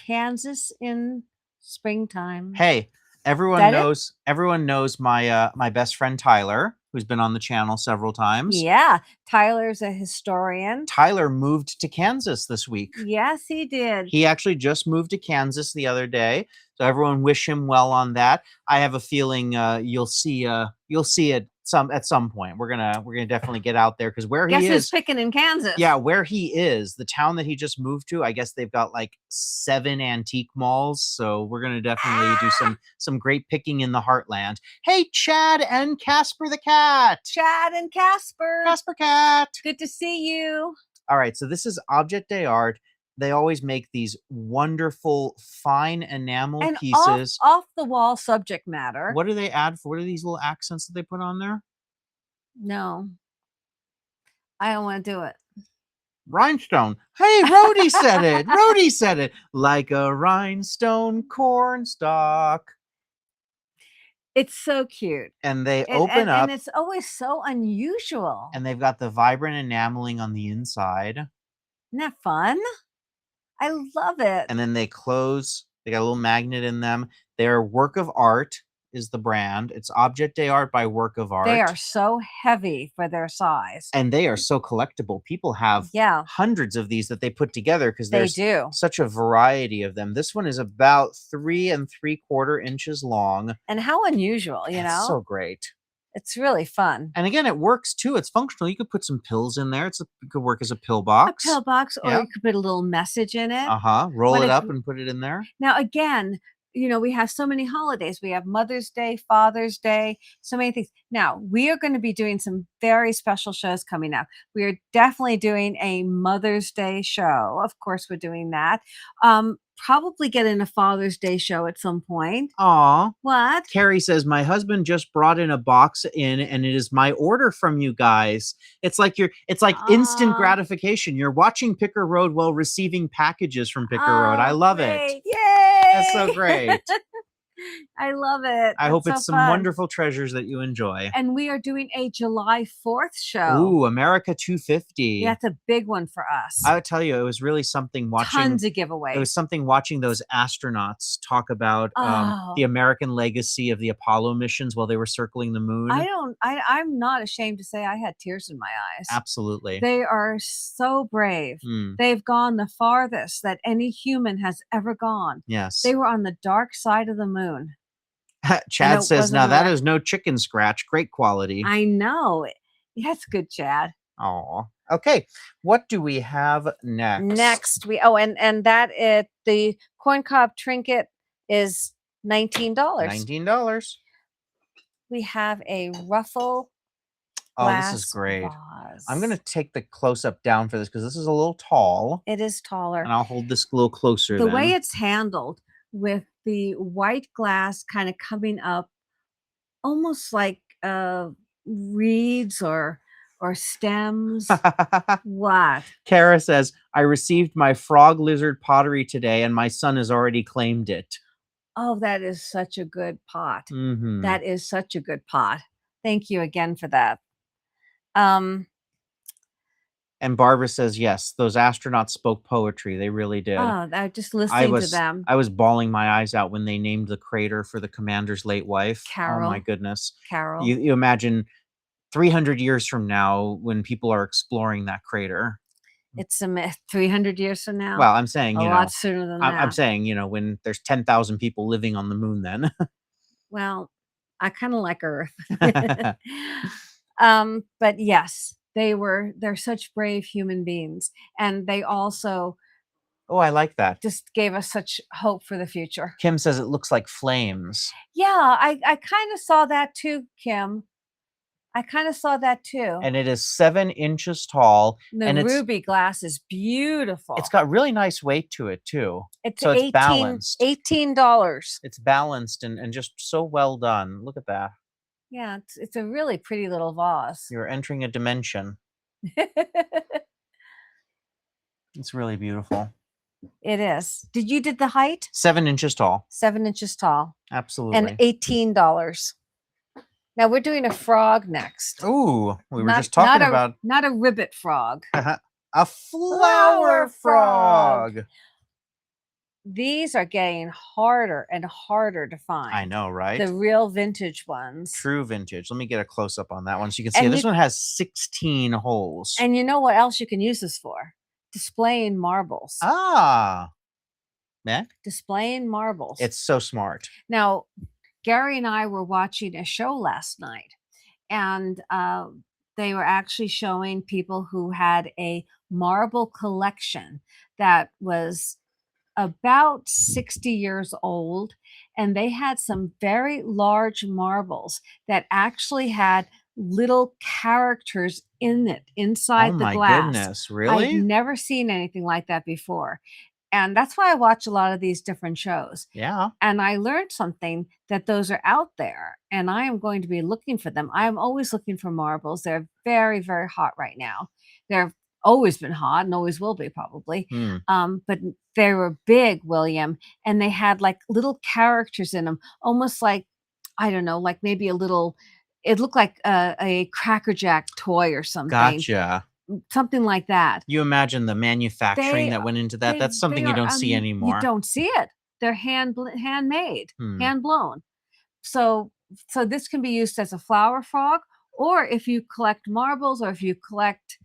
Kansas in springtime. Hey, everyone That it? knows my my best friend Tyler, who's been on the channel several times. Yeah, Tyler's a historian. Tyler moved to Kansas this week. Yes, he did. He actually just moved to Kansas the other day. So everyone wish him well on that. I have a feeling you'll see it at some point. We're gonna definitely get out there because where Guess he who's is, picking in Kansas? yeah, where he is, the town that he just moved to, I guess they've got like 7 antique malls. So we're gonna definitely do some great picking in the heartland. Hey, Chad and Casper the cat. Chad and Casper. Casper cat. Good to see you. All right, so this is Object d'Art. They always make these wonderful fine enamel And pieces. off the wall subject matter. What do they add for? What are these little accents that they put on there? No, I don't want to do it. Rhinestone. Hey, Rhodey said it. Rhodey said it. Like a rhinestone cornstalk. It's so cute. And they open up. And it's always so unusual. And they've got the vibrant enameling on the inside. Isn't that fun? I love it. And then they close. They got a little magnet in them. They're Work of Art is the brand. It's Object d'Art by Work of Art. They are so heavy for their size. And they are so collectible. People have hundreds of these that they put together because there's such a variety of them. This one is about 3 3/4 inches long. And how unusual, you know? So great. It's really fun. And again, it works too. It's functional. You could put some pills in there. It could work as a pill box. A pill box, or you could put a little message in it. Roll it up and put it in there. Now, again, you know, we have so many holidays. We have Mother's Day, Father's Day, so many things. Now, we are going to be doing some very special shows coming up. We are definitely doing a Mother's Day show. Of course, we're doing that. Probably getting a Father's Day show at some point. Aw. What? Carrie says, my husband just brought in a box and it is my order from you guys. It's like instant gratification. You're watching Picker Road while receiving packages from Picker Road. I love it. Yay! That's so great. I love it. I hope it's some wonderful treasures that you enjoy. And we are doing a July 4th show. Ooh, America 250. Yeah, it's a big one for us. I would tell you, it was really something watching. Tons of giveaways. It was something watching those astronauts talk about the American legacy of the Apollo missions while they were circling the moon. I'm not ashamed to say I had tears in my eyes. Absolutely. They are so brave. They've gone the farthest that any human has ever gone. Yes. They were on the dark side of the moon. Chad says, now that is no chicken scratch. Great quality. I know. That's good, Chad. Oh, okay. What do we have next? And the corncob trinket is $19. $19. We have a ruffle. Oh, this is great. Vase. I'm going to take the close-up down for this because this is a little tall. It is taller. And I'll hold this a little closer. The way it's handled with the white glass kind of coming up almost like reeds or stems. What? Kara says, I received my frog lizard pottery today and my son has already claimed it. Oh, that is such a good pot. Mm-hmm. That is such a good pot. Thank you again for that. And Barbara says, yes, those astronauts spoke poetry. They really did. Oh, I just listening to them. I was bawling my eyes out when they named the crater for the commander's late wife. Carol. Oh, my goodness. Carol. You imagine 300 years from now when people are exploring that crater. It's 300 years from now? Well, I'm saying, a lot sooner than that. I'm saying, when there's 10,000 people living on the moon then. Well, I kind of like Earth. But yes. They're such brave human beings. And they also I like that. Just gave us such hope for the future. Kim says it looks like flames. Yeah, I kind of saw that too, Kim. I kind of saw that too. And it is 7 inches tall. The ruby glass is beautiful. It's got really nice weight to it too. It's balanced. $18. It's balanced and just so well done. Look at that. Yeah, it's a really pretty little vase. You're entering a dimension. It's really beautiful. It is. Did the height? 7 inches tall. 7 inches tall. Absolutely. And $18. Now we're doing a frog next. Ooh, we were just talking about not a ribbit frog. A flower frog. These are getting harder and harder to find. I know, right? The real vintage ones. True vintage. Let me get a close up on that one so you can see. This one has 16 holes. And you know what else you can use this for? Displaying marbles. Ah. Yeah. Displaying marbles. It's so smart. Now, Gary and I were watching a show last night, and they were actually showing people who had a marble collection that was about 60 years old, and they had some very large marbles that actually had little characters in it Oh inside the my glass. goodness, I've really? never seen anything like that before. And that's why I watch a lot of these different shows. Yeah. And I learned something that those are out there, and I am going to be looking for them. I'm always looking for marbles. They're very, very hot right now. They've always been hot and always will be probably. Hmm. But they were big, William, and they had like little characters in them, almost like, I don't know, like maybe a little, it looked like a Cracker Jack toy or something, Gotcha. something like that. You imagine the manufacturing They that went into that. they That's they something you are, don't see you anymore. don't see it. They're handmade, Hmm. hand blown. So this can be used as a flower frog, or if you collect marbles, or if you collect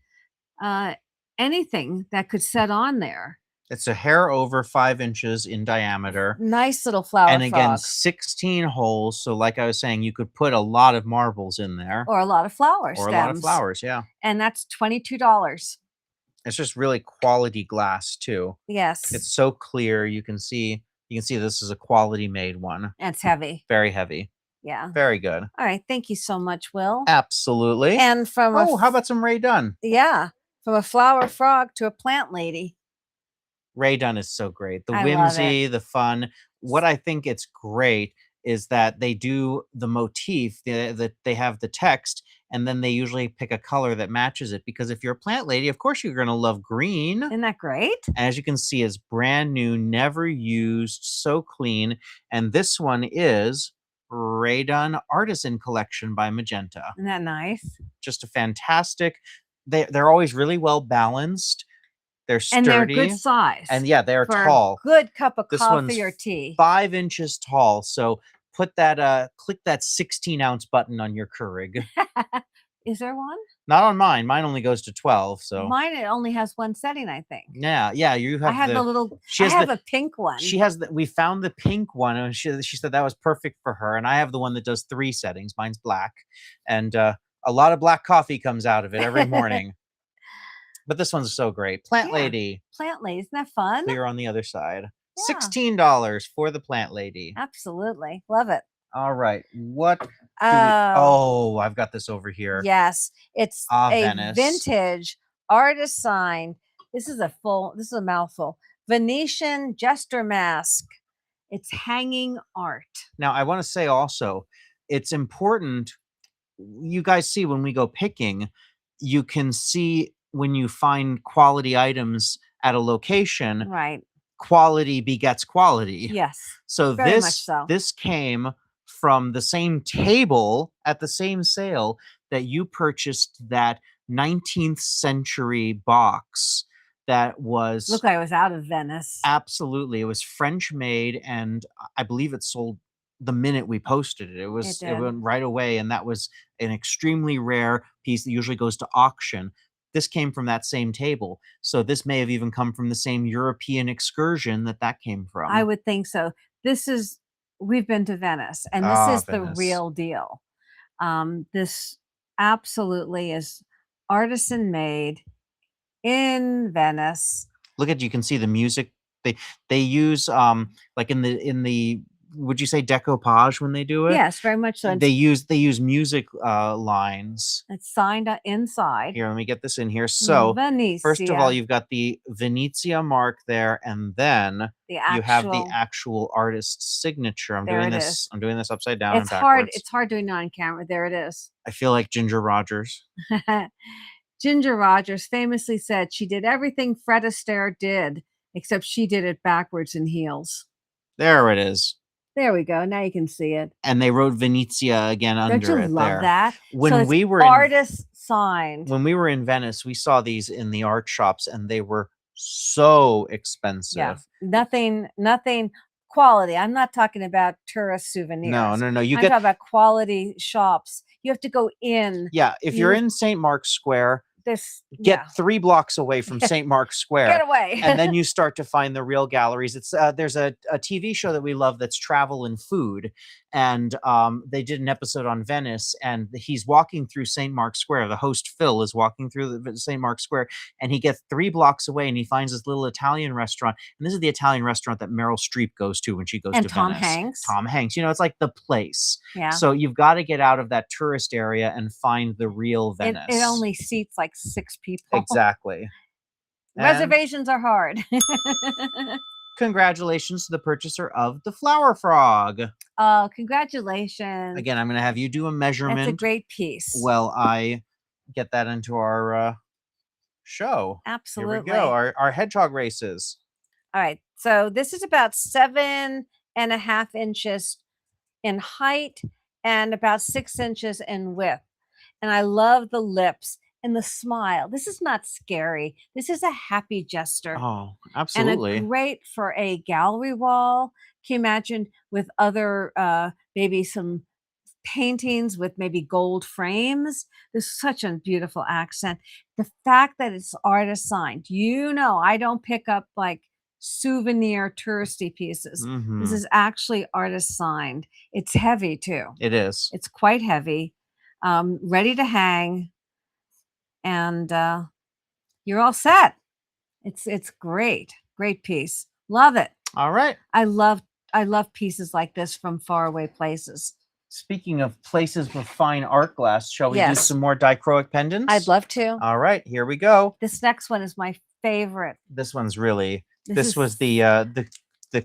uh, anything that could set on there. It's a hair over 5 inches in diameter. Nice little flower And again, frog. 16 holes. So like I was saying, you could put a lot of marbles in there. Or a lot of flower Or stems. a lot of flowers, yeah. And that's $22. It's just really quality glass too. Yes. It's so clear. You can see this is a quality made one. And it's heavy. Very heavy. Yeah. Very good. All right. Thank you so much, Will. Absolutely. And from how about some Ray Dunn? Yeah. From a flower frog to a plant lady. Ray Dunn is so great. The I love whimsy, it. the fun. What I think it's great is that they do the motif, that they have the text, and then they usually pick a color that matches it. Because if you're a plant lady, of course you're going to love green. Isn't that great? As you can see, it's brand new, never used, so clean. And this one is Ray Dunn Artisan Collection by Magenta. Isn't that nice? Just a fantastic. They're always really well balanced. They're sturdy. And they're good size. And yeah, they're for tall. A good cup of This coffee one's or tea. 5 inches tall. So put that click that 16-ounce button on your Keurig. Is there one? Not on mine. Mine only goes to 12. So mine, it only has one setting, I think. yeah. You have. I have the little. She has I have a pink one. She has we found the pink one, and she said that was perfect for her. And I have the one that does 3 settings. Mine's black, and a lot of black coffee comes out of it every morning. But this one's so great. Plant Lady. Plant Lady. Isn't that fun? Clear on the other side. Yeah. $16 for the Plant Lady. Absolutely. Love it. All right. What? I've got this over here. Yes. It's a Venice. Vintage artist signed. This is a mouthful. Venetian jester mask. It's hanging art. Now, I want to say also, it's important. You guys see when we go picking, you can see when you find quality items at a location, right? Quality begets quality. Yes. So very much so. This came from the same table at the same sale that you purchased that 19th century box that was. Look, I was out of Venice. Absolutely. It was French made, and I believe it sold the minute we posted it. It went right away, and that was an extremely rare piece that usually goes to auction. This came from that same table. So this may have even come from the same European excursion that came from. I would think so. We've been to Venice, and this is Venice. The real deal. This absolutely is artisan made in Venice. Look you can see the music. They use like in the would you say decoupage when they do it? Yes, very much so. They use music lines. It's signed inside. Here, let me get this in here. So first of all, you've got the Venezia mark there, and then you have the actual artist's signature. I'm doing this upside down. It's hard. It's hard doing it on camera. There it is. I feel like Ginger Rogers. Ginger Rogers famously said she did everything Fred Astaire did, except she did it backwards in heels. There it is. There we go. Now you can see it. And they wrote Venezia again under it. Don't you love that? When we were artist signed. When we were in Venice, we saw these in the art shops, and they were so expensive. Yeah, nothing quality. I'm not talking about tourist souvenirs. No. I'm talking about quality shops. You have to go in. Yeah, if you're in St. Mark's Square, Get yeah. 3 blocks away from St. Mark's Square. Get away. And then you start to find the real galleries. It's there's a TV show that we love that's travel and food, and they did an episode on Venice, and he's walking through St. Mark's Square. The host Phil is walking through the St. Mark's Square, and he gets 3 blocks away, and he finds this little Italian restaurant. And this is the Italian restaurant that Meryl Streep goes to when she goes And to Tom Venice. Hanks. Tom Hanks. You know, it's like the place. Yeah. So you've got to get out of that tourist area and find the real Venice. It only seats like 6 people. Exactly. Reservations are hard. Congratulations to the purchaser of the Flower Frog. Oh, congratulations. Again, I'm going to have you do a measurement. That's a great piece. Well, I get that into our show. Absolutely. Here we go. Our hedgehog races. All right. So this is about 7.5 inches in height and about 6 inches in width. And I love the lips and the smile. This is not scary. This is a happy gesture. Oh, absolutely. And great for a gallery wall. Can you imagine with other, maybe some paintings with maybe gold frames? There's such a beautiful accent. The fact that it's artist signed, I don't pick up like souvenir touristy pieces. This is actually artist signed. It's heavy too. It is. It's quite heavy, ready to hang, and you're all set. It's great piece. Love it. All right. I love pieces like this from faraway places. Speaking of places with fine art glass, shall we do some more dichroic pendants? I'd love to. All right, here we go. This next one is my favorite. This one's really. This was the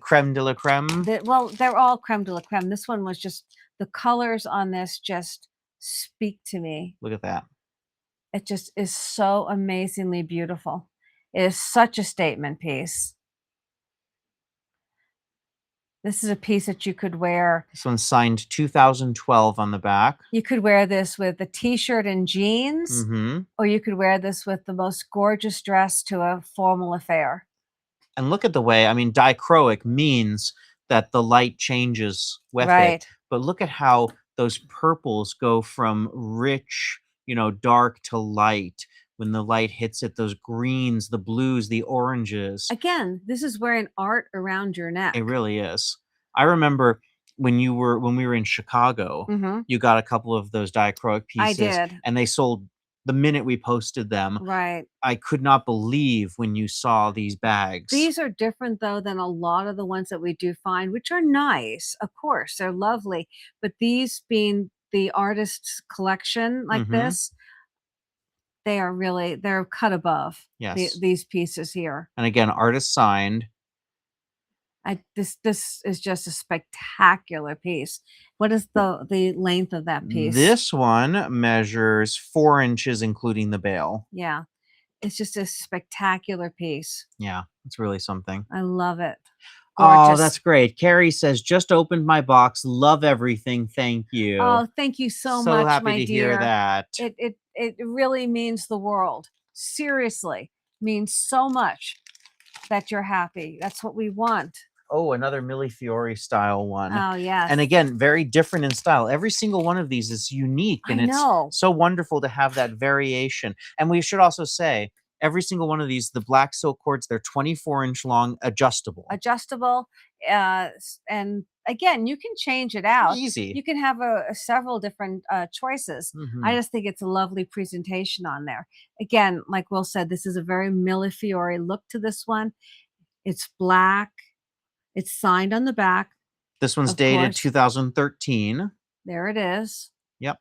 creme de la creme. Well, they're all creme de la creme. This one was just the colors on this just speak to me. Look at that. It just is so amazingly beautiful. It is such a statement piece. This is a piece that you could wear. This one's signed 2012 on the back. You could wear this with a t-shirt and jeans, or you could wear this with the most gorgeous dress to a formal affair. And look at the way, I mean, dichroic means that the light changes with it. But look at how those purples go from rich, dark to light. When the light hits it, those greens, the blues, the oranges. Again, this is wearing art around your neck. It really is. I remember when we were in Chicago, you got a couple of those dichroic pieces. I did. And they sold the minute we posted them. Right. I could not believe when you saw these bags. These are different, though, than a lot of the ones that we do find, which are nice. Of course, they're lovely. But these being the artist's collection like this, they're cut above these pieces here. And again, artist signed. This is just a spectacular piece. What is the length of that piece? This one measures 4 inches, including the bail. Yeah. It's just a spectacular piece. Yeah, it's really something. I love it. Gorgeous. Oh, that's great. Carrie says, just opened my box. Love everything. Thank you. Oh, thank you so much, So happy my to dear. hear that. It really means the world. Seriously, means so much that you're happy. That's what we want. Oh, another Millie Fiore style one. Oh, yes. And again, very different in style. Every single one of these is unique. And it's so wonderful to have that variation. And we should also say, every single one of these, the black silk cords, they're 24-inch long, adjustable. Adjustable. And again, you can change it out. Easy. You can have several different choices. I just think it's a lovely presentation on there. Again, like Will said, this is a very Millie Fiore look to this one. It's black. It's signed on the back. This one's dated 2013. There it is. Yep.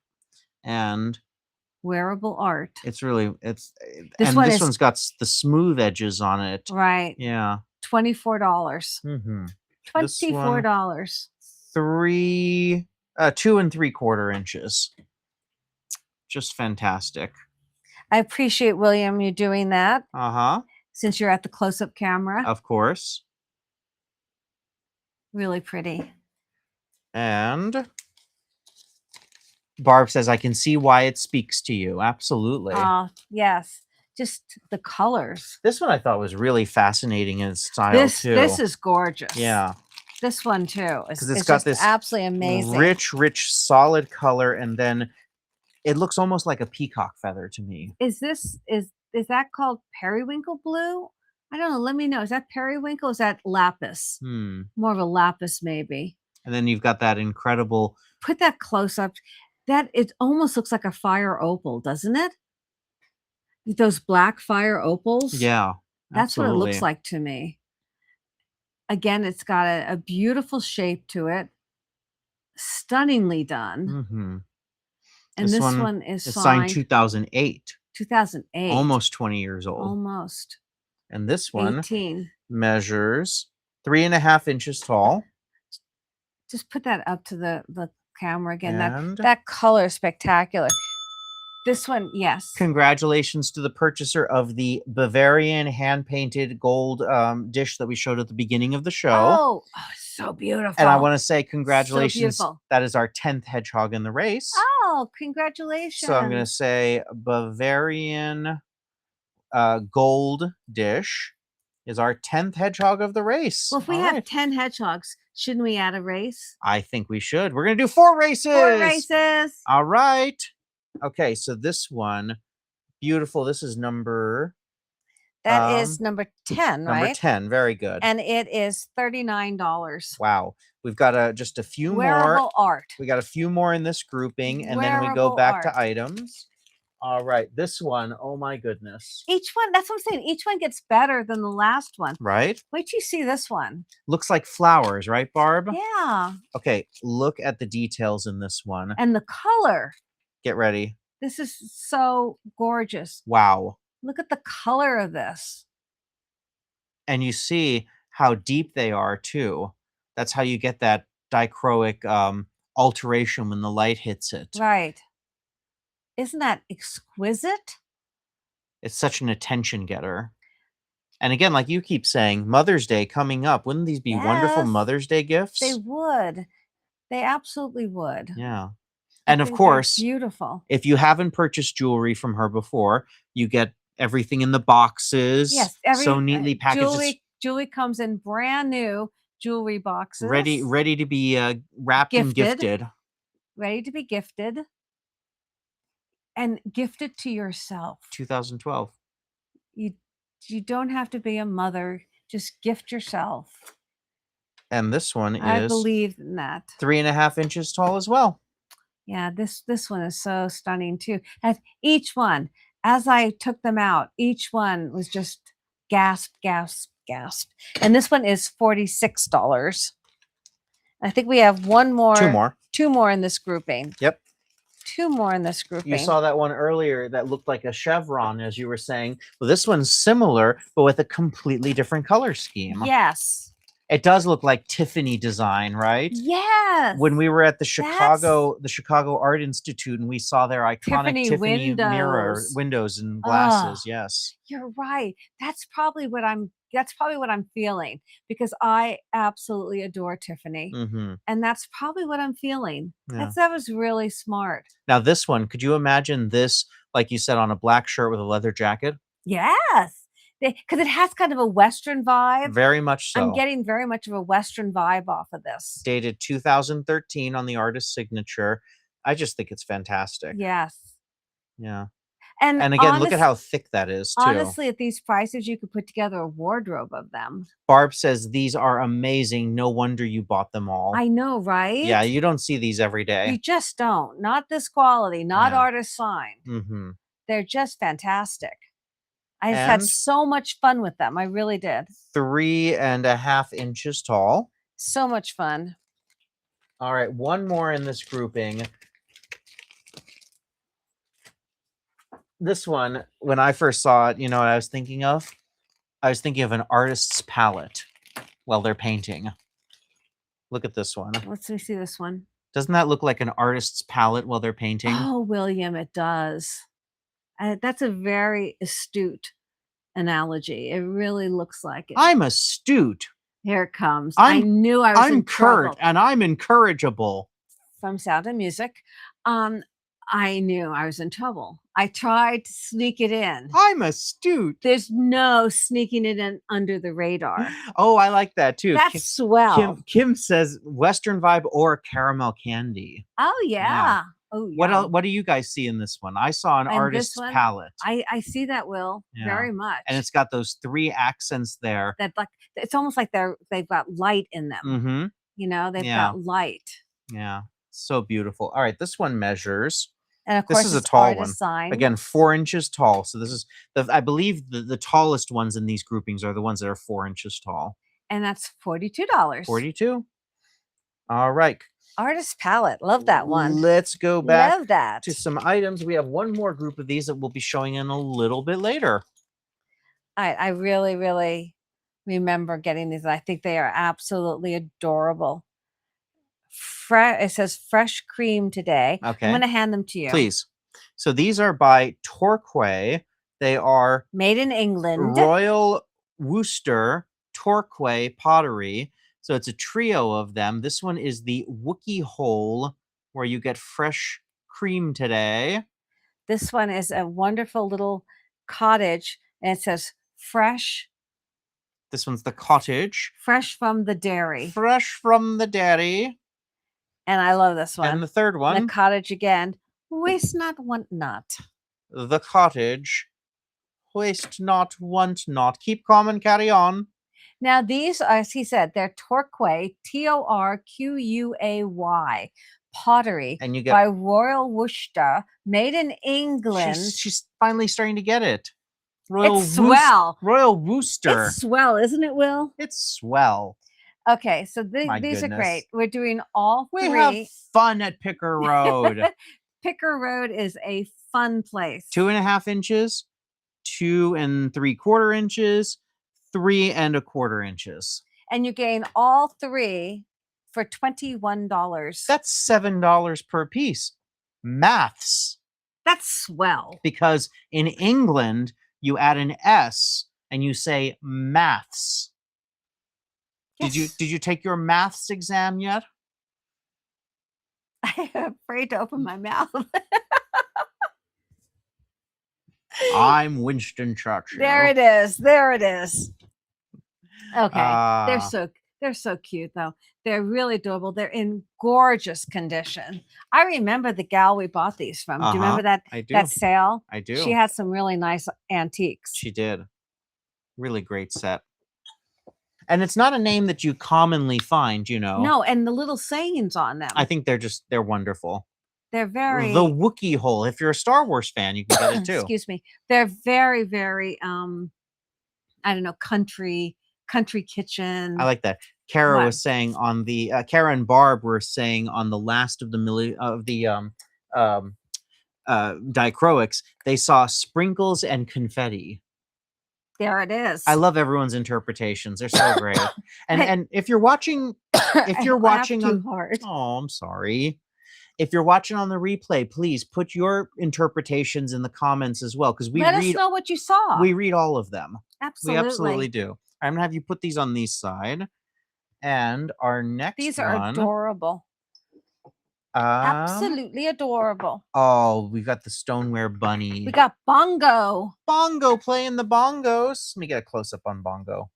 And wearable art. It's really, this one's got the smooth edges on it. Right. Yeah. $24. $24. 2 3/4 inches. Just fantastic. I appreciate, William, you doing that. Since you're at the close-up camera. Of course. Really pretty. And Barb says, I can see why it speaks to you. Absolutely. Yes. Just the colors. This one I thought was really fascinating in its style, too. This is gorgeous. Yeah. This one, too. Because it's got this absolutely amazing. Rich, solid color. And then It looks almost like a peacock feather to me. Is that called periwinkle blue? I don't know. Let me know. Is that periwinkle? Is that lapis? More of a lapis, maybe. And then you've got that incredible. Put that close up. That it almost looks like a fire opal, doesn't it? Those black fire opals. Yeah, that's what it looks absolutely. like to me. Again, it's got a beautiful shape to it. Stunningly done. And this one is signed signed 2008. 2008. Almost 20 years old. Almost. And this one 18. measures 3.5 inches tall. Just put that up to the camera again. And that color is spectacular. This one, yes. Congratulations to the purchaser of the Bavarian hand-painted gold dish that we showed at the beginning of the show. Oh, so beautiful. And I want to say congratulations. So that is our 10th hedgehog in the race. Oh, congratulations. So I'm going to say Bavarian gold dish is our 10th hedgehog of the race. Well, if we have 10 hedgehogs, shouldn't we add a race? I think we should. We're going to do 4 races. 4 races. All right. Okay, so this one, beautiful. This is number... That is number 10, right? Number 10, very good. And it is $39. Wow. We've got just a few Wearable art. We got a few more in this grouping, and then we go back to items. All right, this one, oh my goodness. Each one, that's what I'm saying. Each one gets better than the last one. Right? Wait till you see this one. Looks like flowers, right, Barb? Yeah. Okay, look at the details in this one. And the color. Get ready. This is so gorgeous. Wow. Look at the color of this. And you see how deep they are, too. That's how you get that dichroic alteration when the light hits it. Right. Isn't that exquisite? It's such an attention getter. And again, like you keep saying, Mother's Day coming up. Wouldn't these be wonderful Mother's Day gifts? They would. They absolutely would. Yeah. And of course, beautiful. If you haven't purchased jewelry from her before, you get everything in the boxes. Yes, so neatly packaged. Jewelry comes in brand new jewelry boxes. Ready to be wrapped and gifted. Ready to be gifted. And gifted to yourself. 2012. You don't have to be a mother. Just gift yourself. And this one I believe in that. 3.5 inches tall as well. Yeah, this one is so stunning too. And each one, as I took them out, each one was just gasp, gasp, gasp. And this one is $46. I think we have two more in this grouping. Yep. 2 more in this grouping. You saw that one earlier that looked like a chevron, as you were saying. Well, this one's similar, but with a completely different color scheme. Yes. It does look like Tiffany design, right? Yes. When we were at the Chicago Art Institute, and we saw their iconic Tiffany windows and glasses. Yes. You're right. That's probably what I'm feeling, because I absolutely adore Tiffany. And that's probably what I'm feeling. Yeah. That was really smart. Now this one, could you imagine this, like you said, on a black shirt with a leather jacket? Yes. Because it has kind of a Western vibe. Very much so. I'm getting very much of a Western vibe off of this. Dated 2013 on the artist's signature. I just think it's fantastic. Yes. Yeah. And again, look at how thick that is, too. Honestly, at these prices, you could put together a wardrobe of them. Barb says, these are amazing. No wonder you bought them all. I know, right? Yeah, you don't see these every day. You just don't. Not this quality. Not artist signed. They're just fantastic. I just had so much fun with them. I really did. 3.5 inches tall. So much fun. All right, one more in this grouping. This one, when I first saw it, you know what I was thinking of? I was thinking of an artist's palette while they're painting. Look at this one. Let's see this one. Doesn't that look like an artist's palette while they're painting? Oh, William, it does. That's a very astute analogy. It really looks like it. I'm astute. Here it comes. I knew I was in trouble. And I'm incorrigible. From Sound and Music. I knew I was in trouble. I tried to sneak it in. I'm astute. There's no sneaking it in under the radar. Oh, I like that too. That's swell. Kim says Western vibe or caramel candy. Oh, yeah. Oh, What else? yum. What do you guys see in this one? I saw an And this artist's one, palette. I see that, Will, Yeah. very much. And it's got those 3 accents there. that like it's almost like they've got light in them. Mm-hmm. You know, they've Yeah. got light. Yeah. So beautiful. All right, this one measures. And of This course, is a it's tall artist one. sign. Again, 4 inches tall. So this is I believe the tallest ones in these groupings are the ones that are 4 inches tall. And that's $42. 42. All right. Artist palette. Love that one. Let's go back Love that. to some items. We have one more group of these that we'll be showing in a little bit later. I really, really remember getting these. I think they are absolutely adorable. It says fresh cream today. Okay. I'm going to hand them to you. Please. So these are by Torquay. They are Made in England. Royal Worcester Torquay Pottery. So it's a trio of them. This one is the Wookie Hole, where you get fresh cream today. This one is a wonderful little cottage, and it says fresh. This one's the cottage. Fresh from the dairy. Fresh from the dairy. And I love this one. And the third one. The cottage again. Waste not, want not. The cottage. Waste not, want not. Keep calm and carry on. Now these, as he said, they're Torquay, Torquay pottery, And you get by Royal Worcester, made in England. She's finally starting to get it. Royal It's swell. Royal Worcester. It's swell, isn't it, Will? It's swell. Okay, so My these are goodness. great. We're doing all We three. have fun at Picker Road. Picker Road is a fun place. 2.5 inches, 2 3/4 inches, 3 1/4 inches. And you gain all three for $21. That's $7 per piece. Maths. That's swell. Because in England, you add an S and you say maths. Yes. Did you take your maths exam yet? I'm afraid to open my mouth. I'm Winston Churchill. There it is. There it is. Okay. Ah. They're so cute though. They're really adorable. They're in gorgeous condition. I remember the gal we bought these from. Do you remember that I do. that sale? I do. She had some really nice antiques. She did. Really great set. And it's not a name that you commonly find, you know. No, and the little sayings on them. I think they're wonderful. They're very The Wookiee Hole. If you're a Star Wars fan, you can get it too. excuse me. They're very, very I don't know, country kitchen. I like that. Kara What? was saying on the Kara and Barb were saying on the last of the Dichroics, they saw sprinkles and confetti. There it is. I love everyone's interpretations. They're so great. And if you're watching on hard. Oh, I'm sorry. If you're watching on the replay, please put your interpretations in the comments as well, because Let us know what you saw. we read all of them. Absolutely. We absolutely do. I'm gonna have you put these on these side. And our next These are one, adorable. Absolutely adorable. Oh, we got the Stoneware bunny. We got Bongo. Bongo playing the bongos. Let me get a close up on Bongo.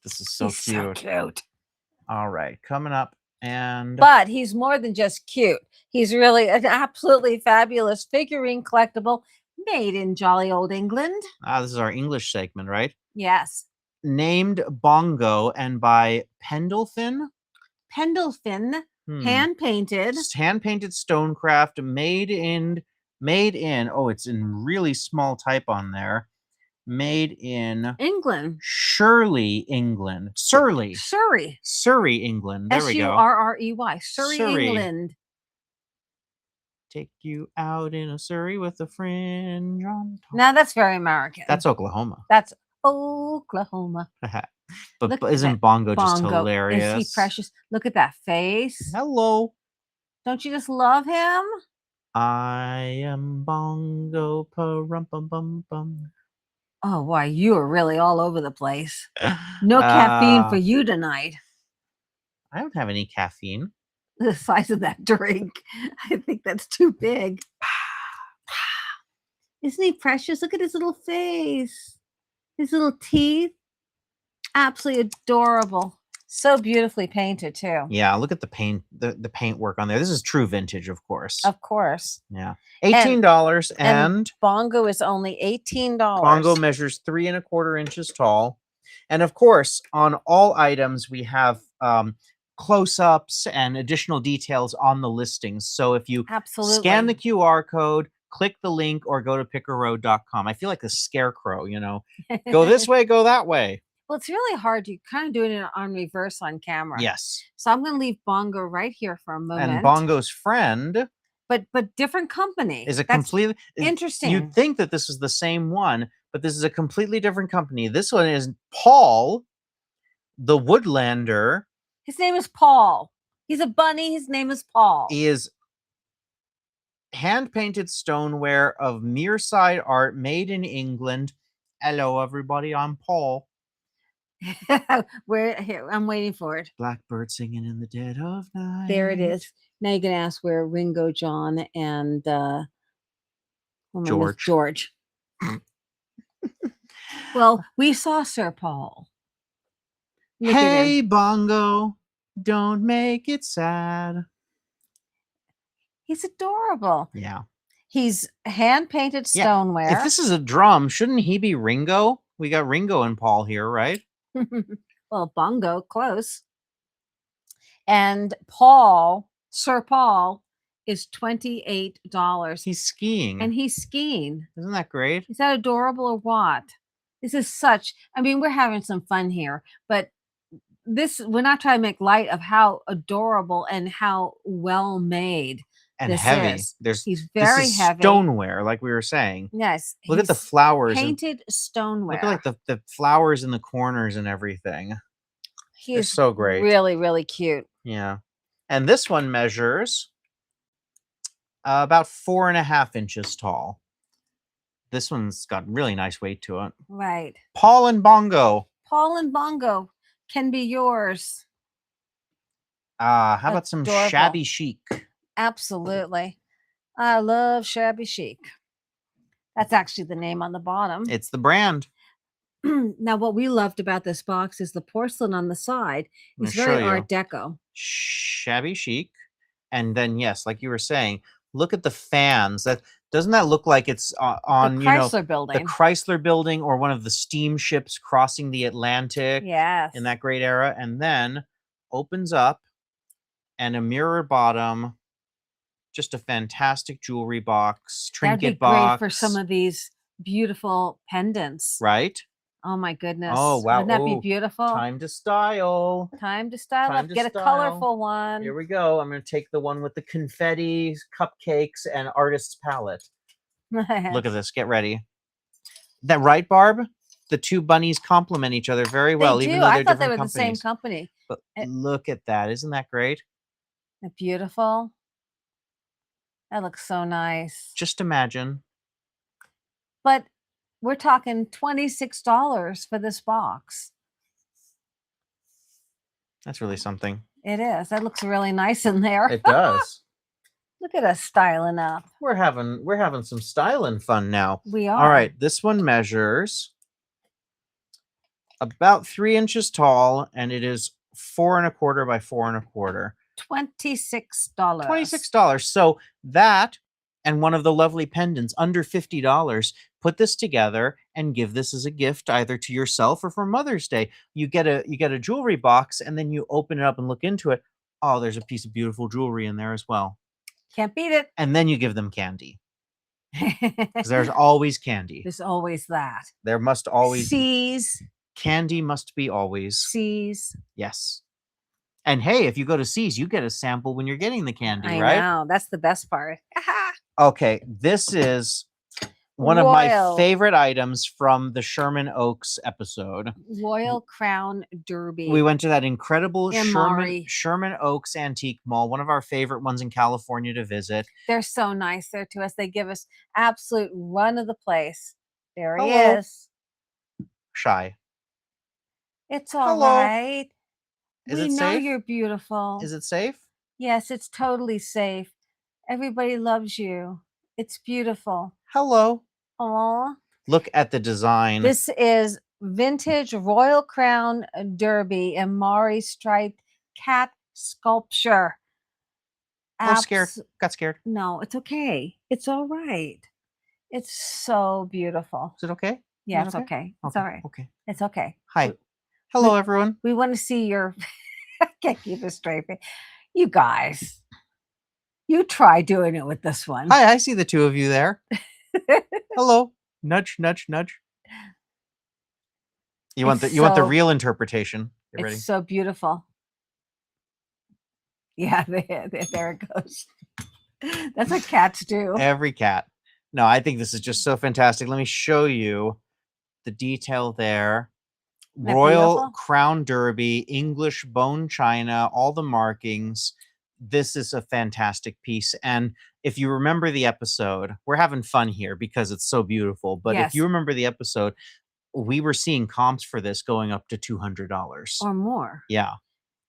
This is so He's cute. so cute. All right, coming up. And But he's more than just cute. He's really an absolutely fabulous figurine collectible made in jolly old England. this is our English segment, right? Yes. Named Bongo and by Pendleton. Pendleton, hand painted. Hand painted stonecraft, made in. Oh, it's in really small type on there. Made in England. Surrey, England. Surrey, England. There we go. Surrey. Surrey, England. Take you out in a Surrey with a fringe on top. Now that's very American. That's Oklahoma. That's Oklahoma. But isn't Bongo just Bongo. hilarious? Is he precious? Look at that face. Hello. Don't you just love him? I am Bongo. Pa-rum-bum-bum-bum. Oh, boy, you are really all over the place. No caffeine for you tonight. I don't have any caffeine. The size of that drink. I think that's too big. Isn't he precious? Look at his little face. His little teeth. Absolutely adorable. So beautifully painted too. Yeah, look at the paint, the paint work on there. This is true vintage, of course. Of course. Yeah, $18 and bongo is only $18. bongo measures 3¼ inches tall, and of course, on all items we have close-ups and additional details on the listings. So if you scan the QR code, click the link, or go to pickerroad.com. I feel like the scarecrow, you know, go this way, go that way. Well, it's really hard. You kind of doing it on reverse on camera. Yes. So I'm going to leave bongo right here for a moment. And bongo's friend, but different company, is a completely interesting. You'd think that this is the same one, but this is a completely different company. This one is Paul, the Woodlander. His name is Paul. He's a bunny. His name is Paul. He is hand-painted stoneware of Mearside art, made in England. Hello, everybody. I'm Paul. Where here? I'm waiting for it. Blackbird singing in the dead of night. There it is. Now you can ask where Ringo, John, and George. Well, we saw Sir Paul. Look hey, bongo, don't make it sad. He's adorable. Yeah. He's hand-painted stoneware. If this is a drum, shouldn't he be Ringo? We got Ringo and Paul here, right? Well, bongo, close. And Paul, Sir Paul, is $28. He's skiing. And he's skiing. Isn't that great? Is that adorable or what? This is such, I mean, we're having some fun here, but we're not trying to make light of how adorable and how well made and this heavy. Is. He's very heavy. Stoneware, like we were saying. Yes. Look at the flowers. Painted stoneware. Look at like the flowers in the corners and everything. He's so great. Really, really cute. Yeah. And this one measures about 4½ inches tall. This one's got really nice weight to it. Right. Paul and bongo. Paul and bongo can be yours. How about some shabby chic? Absolutely. I love shabby chic. That's actually the name on the bottom. It's the brand. Now, what we loved about this box is the porcelain on the side. It's very Art Deco. Shabby chic. And then, yes, like you were saying, look at the fans. Doesn't that look like it's on the Chrysler building? The Chrysler building, or one of the steamships crossing the Atlantic. Yes. In that great era. And then opens up, and a mirror bottom. Just a fantastic jewelry box, trinket box. That'd be great for some of these beautiful pendants. Right? Oh my goodness. Oh, wow. Wouldn't that be beautiful? Time to style. Time to style up. Get a colorful one. Here we go. I'm going to take the one with the confetti, cupcakes, and artist's palette. Look at this. Get ready. That right, Barb? The two bunnies complement each other very well. They even do. though I they're thought they were different the same companies. company. But look at that. Isn't that great? Beautiful. That looks so nice. Just imagine. But we're talking $26 for this box. That's really something. It is. That looks really nice in there. It does. Look at us styling up. We're having some styling fun now. We are. All right. This one measures about 3 inches tall, and it is 4¼ by 4¼ $26. $26. So that and one of the lovely pendants under $50. Put this together and give this as a gift, either to yourself or for Mother's Day. You get a jewelry box, and then you open it up and look into it. Oh, there's a piece of beautiful jewelry in there as well. Can't beat it. And then you give them candy. Because there's always candy. There's always that. There must always C's. Candy must be always. C's. Yes. And hey, if you go to C's, you get a sample when you're getting the candy, right? I know. That's the best part. Okay, this is one of my favorite items from the Sherman Oaks episode. Royal Crown Derby. We went to that incredible Sherman Oaks Antique Mall, one of our favorite ones in California to visit. They're so nice there to us. They give us absolute run of the place. There he is. Shy. It's all right. Is we it know safe? You're beautiful. Is it safe? Yes, it's totally safe. Everybody loves you. It's beautiful. Hello. Aw. Look at the design. This is vintage Royal Crown Derby and Mari striped cat sculpture. Oh, scared. Got scared. No, it's okay. It's all right. It's so beautiful. Is it okay? Yeah, Is it's it okay. It's Okay. all right. Okay. It's okay. Hi. Hello, everyone. We want to see your. I can't keep a straight face. You guys, you try doing it with this one. Hi, I see the two of you there. Hello. Nudge, nudge, nudge. You want the real interpretation. Get ready. It's so beautiful. Yeah, there it goes. That's what cats do. Every cat. No, I think this is just so fantastic. Let me show you the detail there. Royal Crown Derby, English bone china, all the markings. This is a fantastic piece. And if you remember the episode, we're having fun here because it's so beautiful. But if you remember the episode, we were seeing comps for this going up to $200 or more. Yeah.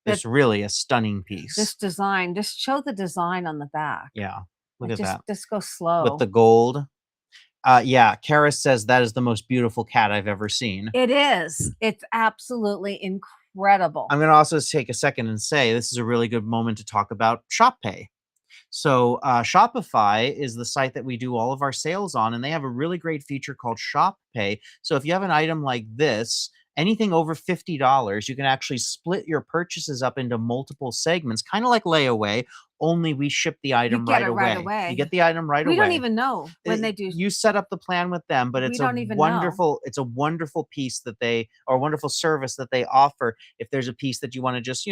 It's really a stunning piece. This design, just show the design on the back. Yeah. Look at that. Just go slow. With the gold. Yeah, Karis says that is the most beautiful cat I've ever seen. It is. It's absolutely incredible. I'm going to also take a second and say this is a really good moment to talk about Shop Pay. So Shopify is the site that we do all of our sales on, and they have a really great feature called Shop Pay. So if you have an item like this, anything over $50, you can actually split your purchases up into multiple segments, kind of like layaway, only we ship the item right away. You get the item right away. We don't even know when they do. You set up the plan with them, but it's a wonderful piece that they, or a wonderful service that they offer if there's a piece that you want to just,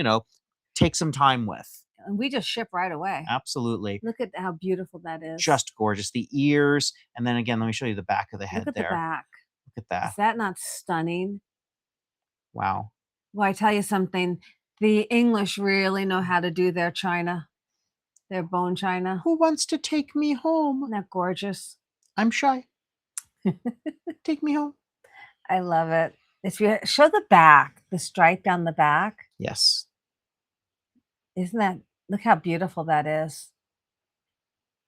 take some time with. And we just ship right away. Absolutely. Look at how beautiful that is. Just gorgeous. The ears. And then again, let me show you the back of the head there. Look at the back. Look at that. Is that not stunning? Wow. Well, I tell you something. The English really know how to do their china. Their bone china. Who wants to take me home? Isn't that gorgeous? I'm shy. Take me home. I love it. If you show the back, the stripe down the back. Yes. Isn't that, look how beautiful that is.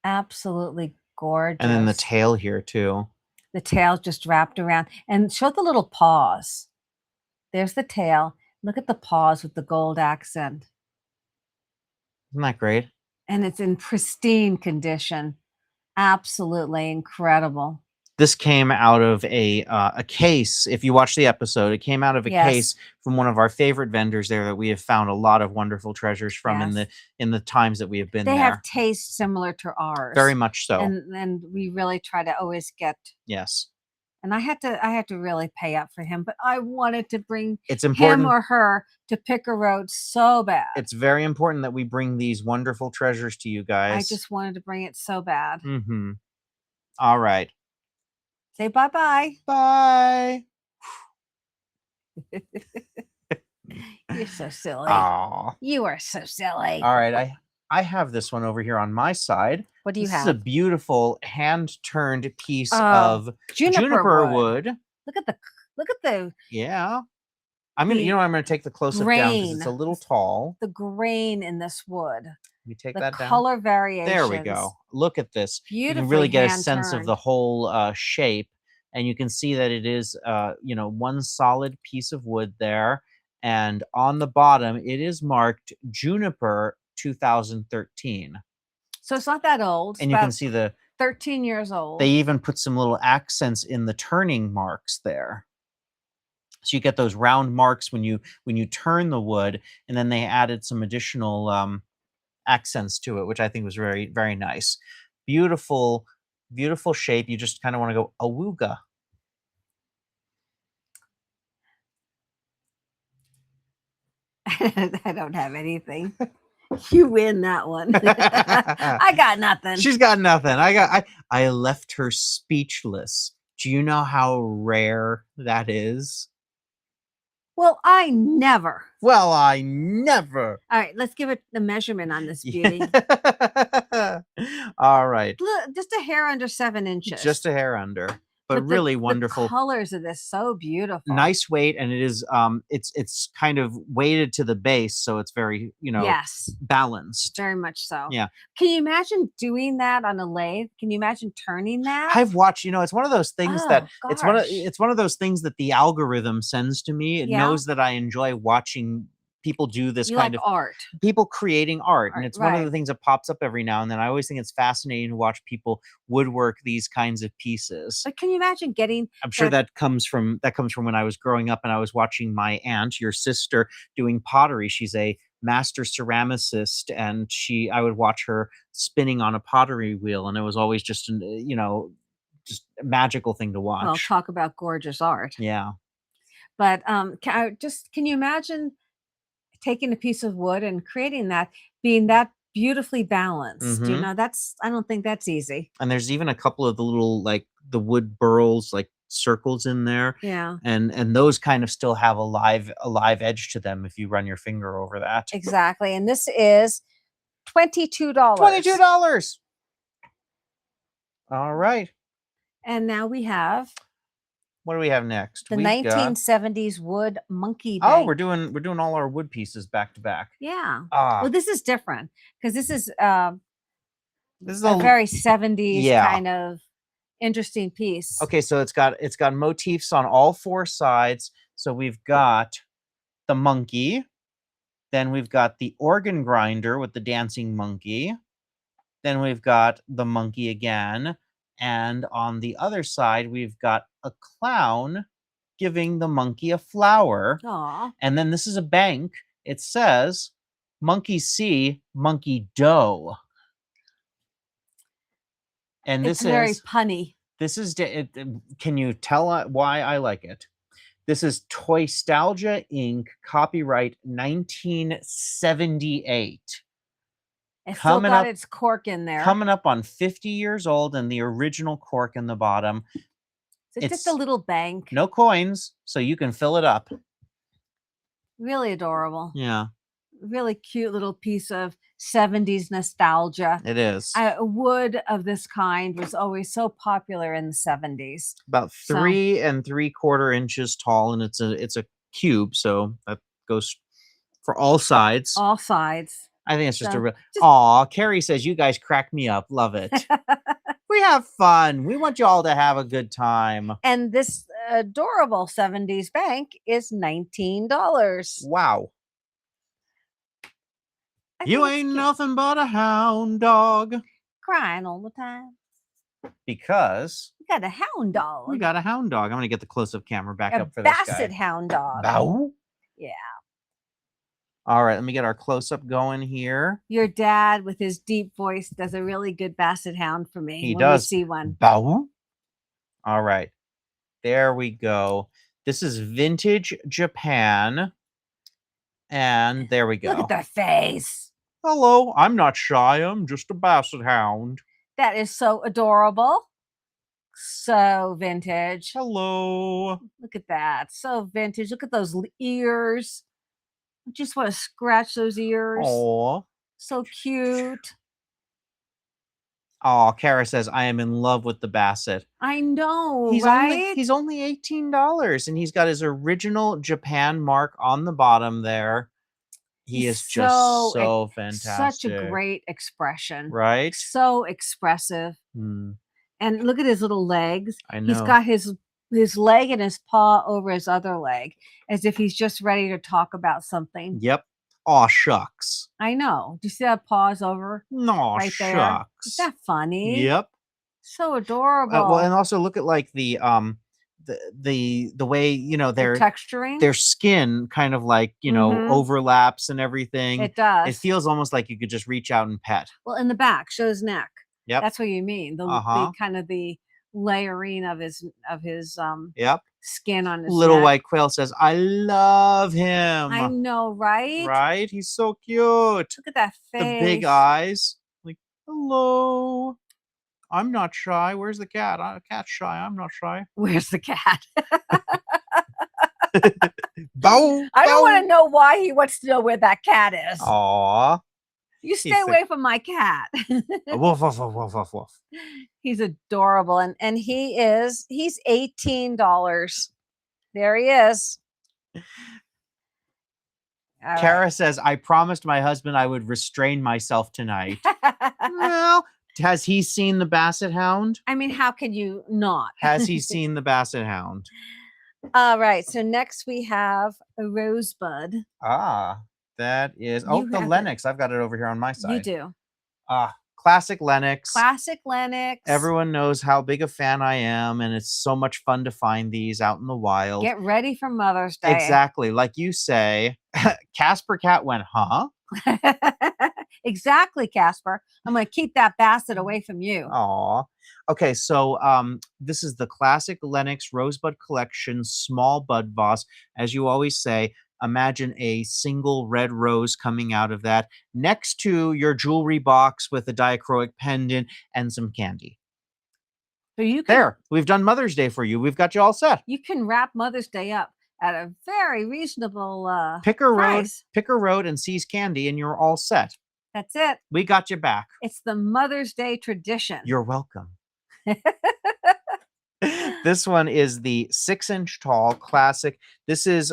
Absolutely gorgeous. And then the tail here too. The tail just wrapped around. And show the little paws. There's the tail. Look at the paws with the gold accent. Isn't that great? And it's in pristine condition. Absolutely incredible. This came out of a case. If you watch the episode, it came out of a case from one of our favorite vendors there that we have found a lot of wonderful treasures from in the times that we have been there. They have tastes similar to ours. Very much so. And we really try to always get. Yes. And I had to really pay up for him, but I wanted to bring him or her to Picker Road so bad. It's very important that we bring these wonderful treasures to you guys. I just wanted to bring it so bad. Mm-hmm. All right. Say bye-bye. Bye. You're so silly. Aww. You are so silly. All right. I have this one over here on my side. What do you have? This is a beautiful hand-turned piece of juniper wood. Look at the Yeah. I'm gonna take the close-up down because it's a little tall. The grain in this wood. You take that down. The color variations. There we go. Look at this. You can really get a sense of the whole shape, and you can see that it is one solid piece of wood there. And on the bottom, it is marked Juniper 2013. So it's not that old. And you can see 13 years old. They even put some little accents in the turning marks there. So you get those round marks when you turn the wood, and then they added some additional accents to it, which I think was very, very nice. Beautiful, beautiful shape. You just kind of want to go awooga. I don't have anything. You win that one. I got nothing. She's got nothing. I left her speechless. Do you know how rare that is? Well, I never. Well, I never. All right, let's give it the measurement on this beauty. All right. Look, just a hair under 7 inches. Just a hair under. but really the wonderful. colors of this so beautiful. Nice weight, and it is it's kind of weighted to the base, so it's very, Yes, balanced. very much so. Yeah. Can you imagine doing that on a lathe? Can you imagine turning that? I've watched, it's one of those things that Oh it's gosh. one of those things that the algorithm sends to me. It Yeah. knows that I enjoy watching people do this You kind like of art. people creating art, and it's one of Right. the things that pops up every now and then. I always think it's fascinating to watch people woodwork these kinds of pieces. But can you imagine getting I'm sure that comes from when I was growing up and I was watching my aunt, your sister, doing pottery. She's a master ceramicist, and I would watch her spinning on a pottery wheel, and it was always just just a magical thing to well, watch. talk about gorgeous art. Yeah. But can you imagine taking a piece of wood and creating that, being that beautifully balanced? Mhm. I don't think that's easy. And there's even a couple of the little, like, the wood burls, like, circles in there, Yeah, and those kind of still have a live edge to them if you run your finger over that. exactly. And this is $22. $22. All right. And now we have What do we have next? the We've got 1970s wood monkey Oh, bank. we're doing all our wood pieces back to back. Yeah. Ah, Well, this is different because this is this is a very 70s yeah. kind of interesting piece. Okay, so it's got motifs on all four sides. So we've got the monkey, then we've got the organ grinder with the dancing monkey, then we've got the monkey again, and on the other side we've got a clown giving the monkey a flower. Aw. And then this is a bank. It says monkey see, monkey dough. And It's very punny. this is can you tell why I like it? This is Toystalgia Inc. Copyright 1978. It's still got its cork in there. Coming up on 50 years old, and the original cork in the bottom. So it's just a little bank. No coins, so you can fill it up. Really adorable. Yeah, Really cute little piece of 70s nostalgia. it is. Wood of this kind was always so popular in the 70s. About 3 3/4 inches tall, and it's a cube, so that goes for all sides. All sides. I think it's just So, a real. just- Aw, Carrie says you guys crack me up. Love it. We have fun. We want you all to have a good time. And this adorable 70s bank is $19. Wow. I You think it's ain't cute. nothing but a hound dog. Crying all the time. Because We got a hound dog. we got a hound dog. I'm going to get the close-up camera back a up for this basset guy. hound dog. Bow. Yeah. All right, let me get our close-up going here. Your dad, with his deep voice, does a really good basset hound for me. He when does. We see one. Bow. All right. There we go. This is vintage Japan. And there we go. Look at the face. Hello, I'm not shy. I'm just a basset hound. That is so adorable. So vintage. Hello. Look at that. So vintage. Look at those ears. I just want to scratch those ears. Aw. So cute. Oh, Kara says, I am in love with the basset. I know, He's right? he's only $18, and he's got his original Japan mark on the bottom there. He is just so fantastic. Such a great expression. Right? So expressive. Hmm. And look at his little legs. I know. He's got his leg and his paw over his other leg, as if he's just ready to talk about something. Yep. Aw, shucks. I know. Do you see that paws over No, right there? shucks. Is that funny? Yep. So adorable. Well, and also look at like the way, the texturing. their skin kind of like, Mhm. overlaps and everything. It does. It feels almost like you could just reach out and pet. Well, in the back, show his neck. Yep. That's what you mean. The kind of the layering of his Yep. skin on his Little neck. White Quail says, I love him. I know, right? Right? He's so cute. Look at that face. The big eyes. Like, hello. I'm not shy. Where's the cat? Cat's shy. I'm not shy. Where's the cat? Bow. I don't want to know why he wants to know where that cat is. Aw. You stay He's away from my cat. woof, woof, woof, woof, woof, woof. He's adorable, and he's $18. There he is. All Kara says, I promised my husband I would restrain myself tonight. right. Well, has he seen the Basset Hound? I mean, how can you not? Has he seen the Basset Hound? All right. So next we have a rosebud. Ah, that is. You Oh, the have it. Lennox. I've got it over here on my You side. do. Ah, classic Lennox. Classic Lennox. Everyone knows how big a fan I am, and it's so much fun to find these out in the wild. Get ready for Mother's Day. Exactly. Like you say, Casper Cat went, huh? Exactly, Casper. I'm going to keep that Basset away from you. Aw. Okay, so this is the classic Lennox Rosebud Collection Small Bud Vase. As you always say, imagine a single red rose coming out of that next to your jewelry box with a dichroic pendant and some candy. So you can, There, we've done Mother's Day for you. We've got you all set. You can wrap Mother's Day up at a very reasonable Pick a price. road and seize candy, and you're all set. That's it. We got you back. It's the Mother's Day tradition. You're welcome. This one is the 6-inch tall classic. This is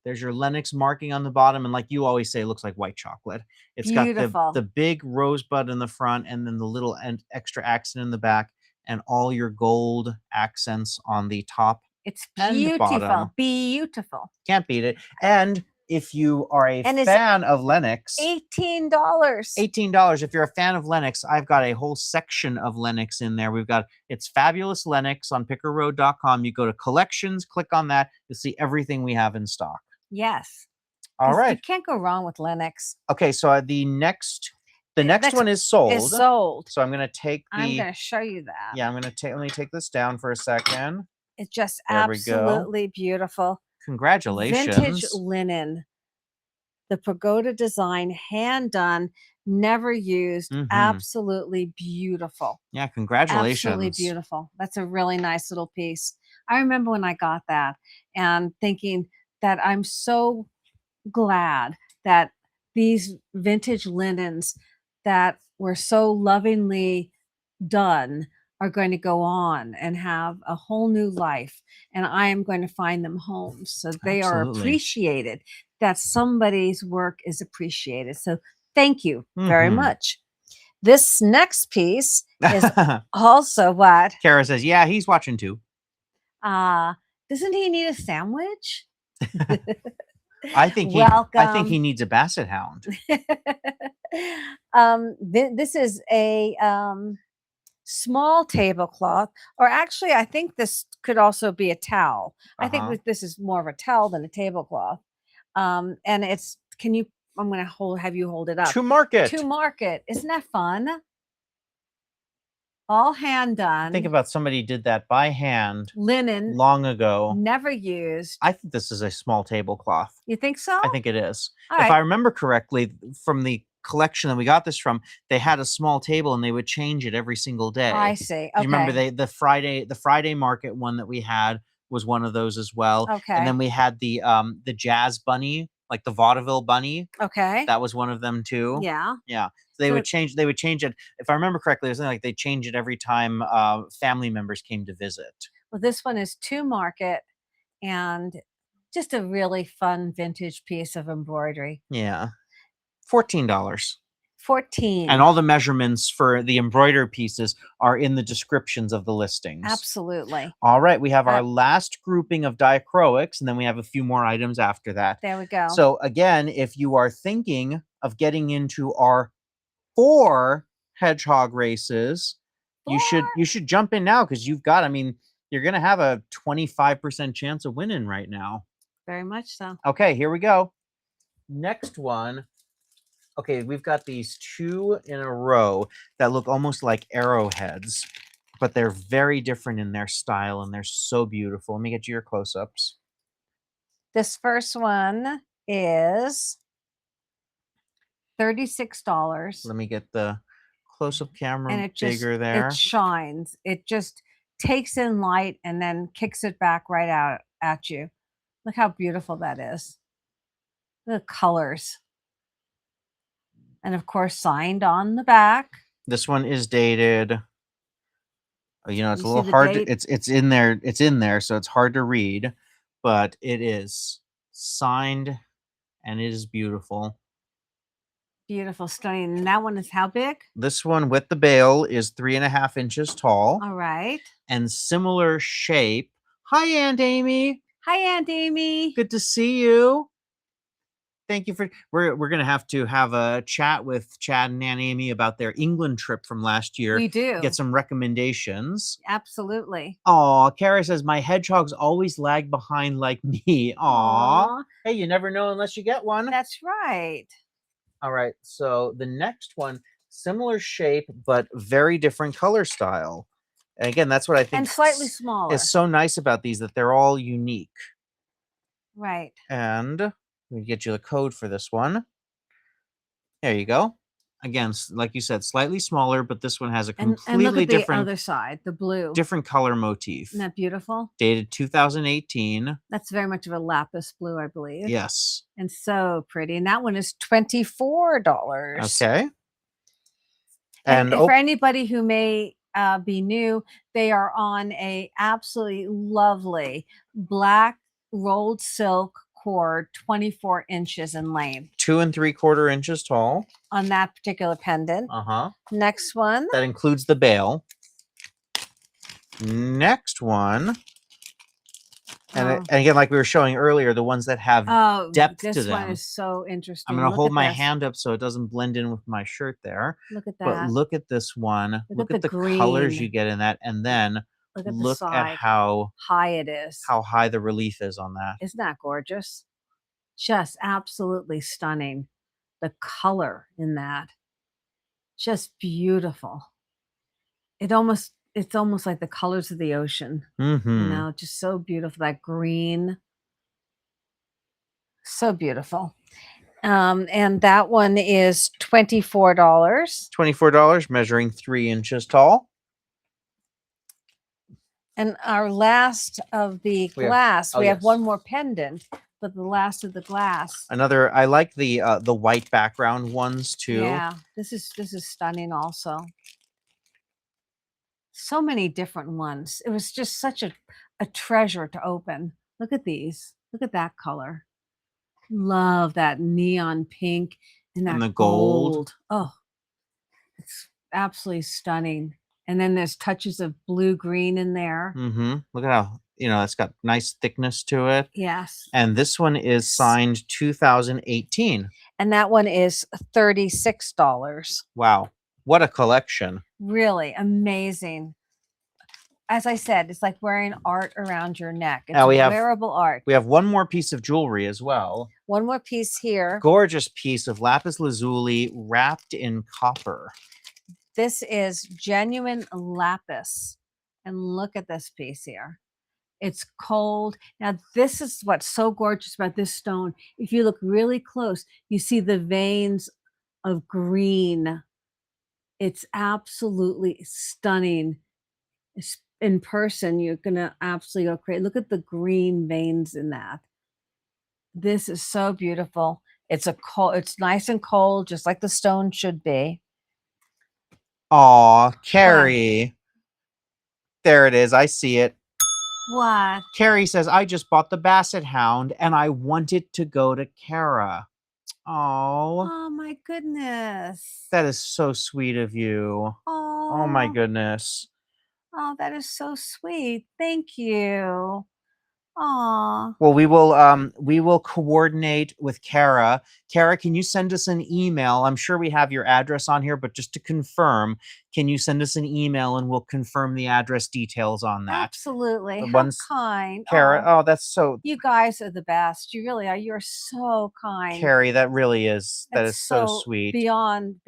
there's your Lennox marking on the bottom, and like you always say, it looks like white chocolate. It's Beautiful. got the big rosebud in the front, and then the little extra accent in the back, and all your gold accents on the top. It's and beautiful. bottom. Beautiful. Can't beat it. And if you are a And it's fan of Lennox, $18. $18. If you're a fan of Lennox, I've got a whole section of Lennox in there. We've got It's Fabulous Lennox on pickerroad.com. You go to collections, click on that. You'll see everything we have in stock. Yes. All 'Cause right. You can't go wrong with Lennox. Okay, so the next one is sold. It's sold. So I'm going to take the I'm going to show you that. Yeah, I'm going to take let me take this down for a second. It's just There we go. absolutely beautiful. Congratulations. Vintage linen. The pagoda design, hand done, never used. Absolutely beautiful. Yeah, congratulations. Absolutely beautiful. That's a really nice little piece. I remember when I got that and thinking that I'm so glad that these vintage linens that were so lovingly done are going to go on and have a whole new life, and I am going to find them homes, so they are Absolutely. appreciated, that somebody's work is appreciated. So thank you very much. This next piece is also what Kara says, yeah, he's watching too. doesn't he need a sandwich? I think he needs a Basset Hound. This is a small tablecloth, or actually I think this could also be a towel. I think this is more of a towel than a tablecloth. And it's I'm going to have you hold it up. To market. Isn't that fun? All hand done. Think about somebody did that by hand. Linen. Long ago. Never used. I think this is a small tablecloth. You think so? I think it is. All if right. I remember correctly, from the collection that we got this from, they had a small table and they would change it every single day. I see. Okay. You remember the Friday market one that we had was one of those as well. Okay. And then we had the jazz bunny, like the vaudeville bunny. Okay. That was one of them too. Yeah. Yeah. So they would change it. If I remember correctly, it was something like they change it every time family members came to visit. Well, this one is to market, and just a really fun vintage piece of embroidery. Yeah. $14. 14. And all the measurements for the embroidered pieces are in the descriptions of the listings. Absolutely. All right, we have our last grouping of dichroics, and then we have a few more items after that. There we go. So again, if you are thinking of getting into our 4 hedgehog races, you should jump in now, because you're going to have a 25% chance of winning right now. Very much so. Okay, here we go. Next one. Okay, we've got these 2 in a row that look almost like arrowheads, but they're very different in their style, and they're so beautiful. Let me get you your close-ups. This first one is $36. Let me get the close-up camera and bigger there. It shines. It just takes in light and then kicks it back right out at you. Look how beautiful that is. The colors. And of course, signed on the back. This one is dated. You know, it's You a see little the hard. date? It's in there. It's in there, so it's hard to read, but it is signed, and it is beautiful. Beautiful, stunning. And that one is how big? This one with the bail is 3.5 inches tall All right. and similar shape. Hi, Aunt Amy. Hi, Aunt Amy. Good to see you. Thank you for. We're gonna have to have a chat with Chad and Aunt Amy about their England trip from last year. We do. Get some recommendations. Absolutely. Aw, Kara says my hedgehogs always lag behind like me. Aw. Hey, you never know unless you get one. That's right. All right, so the next one, similar shape but very different color style. And again, that's what I think And slightly smaller. is so nice about these, that they're all unique. Right. And we get you the code for this one. There you go. Again, like you said, slightly smaller, but this one has a And completely look at the different other side, the blue. different color motif. Isn't that beautiful? Dated 2018. That's very much of a lapis blue, I believe. Yes. And so pretty. And that one is $24. Okay. And for anybody who may be new, they are on a absolutely lovely black rolled silk cord, 24 inches in length. 2 3/4 inches tall. On that particular pendant. Uh-huh. Next one. That includes the bail. Next one. And again, like we were showing earlier, the ones that have depth to them. This one is so interesting. I'm going to hold my hand up so it doesn't blend in with my shirt there. Look at that. But look at this one. Look at the green. colors you get in that. And then look at how high it is. How high the relief is on that. Isn't that gorgeous? Just absolutely stunning. The color in that. Just beautiful. It's almost like the colors of the ocean. Mm-hmm. You know, just so beautiful. That green. So beautiful. And that one is $24. $24, measuring 3 inches tall. And our last of the glass, we have one more pendant, but the last of the glass. Another, I like the white background ones too. Yeah, this is stunning also. So many different ones. It was just such a treasure to open. Look at these. Look at that color. Love that neon pink and that the gold. Oh, it's absolutely stunning. And then there's touches of blue green in there. Mm-hmm. Look at how, it's got nice thickness to it. Yes. And this one is signed 2018. And that one is $36. Wow. What a collection. Really amazing. As I said, it's like wearing art around your neck. It's wearable art. We have one more piece of jewelry as well. One more piece here. Gorgeous piece of lapis lazuli wrapped in copper. This is genuine lapis. And look at this piece here. It's cold. Now, this is what's so gorgeous about this stone. If you look really close, you see the veins of green. It's absolutely stunning. In person, you're going to absolutely go crazy. Look at the green veins in that. This is so beautiful. It's nice and cold, just like the stone should be. Aw, Carrie. What? There it is. I see it. What? Carrie says, I just bought the Basset Hound and I want it to go to Kara. Oh my goodness. That is so sweet of you. Oh my goodness. Oh, that is so sweet. Thank you. Aw. Well, we will coordinate with Kara. Kara, can you send us an email? I'm sure we have your address on here, but just to confirm, can you send us an email and we'll confirm the address details on that? Absolutely. How kind. Kara, that's so. You guys are the best. You really are. You're so kind. Carrie, that really is. That is so sweet. Beyond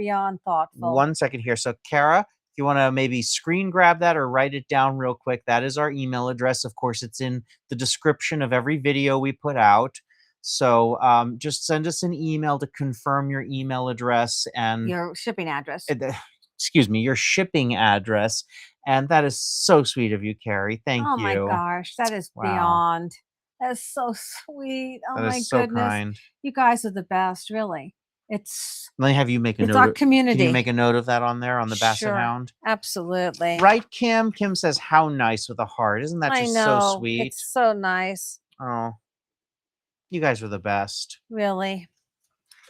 thoughtful. 1 second here. So, Kara, if you want to maybe screen grab that or write it down real quick, that is our email address. Of course, it's in the description of every video we put out. So just send us an email to confirm your email address and your shipping address. Excuse me, your shipping address. And that is so sweet of you, Carrie. Thank you. Oh my gosh, that is beyond. That is so sweet. Oh my goodness. So kind. You guys are the best, really. Let me have you make a It's note. our Can community. you make a note of that on there on the Basset Sure. Hound? Absolutely. Right, Kim? Kim says, how nice with a heart. Isn't that I just know. so sweet? It's so nice. Oh, you guys are the best. Really.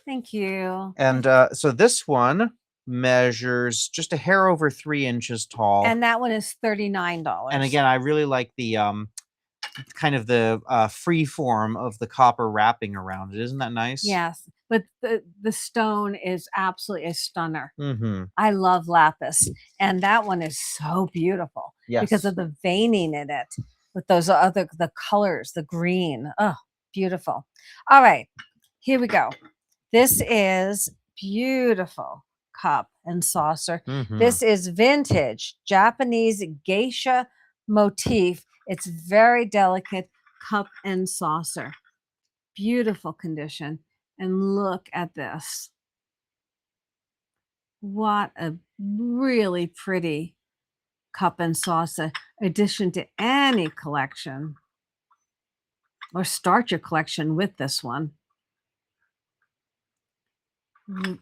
Thank you. And so this one measures just a hair over 3 inches tall. And that one is $39. And again, I really like the kind of the free form of the copper wrapping around it. Isn't that nice? Yes, but the stone is absolutely a stunner. Mm-hmm. I love lapis, and that one is so beautiful because Yes. of the veining in it with those other the colors, the green. Oh, beautiful. All right, here we go. This is beautiful cup and saucer. Mm-hmm. This is vintage Japanese geisha motif. It's very delicate cup and saucer. Beautiful condition. And look at this. What a really pretty cup and saucer addition to any collection. Or start your collection with this one.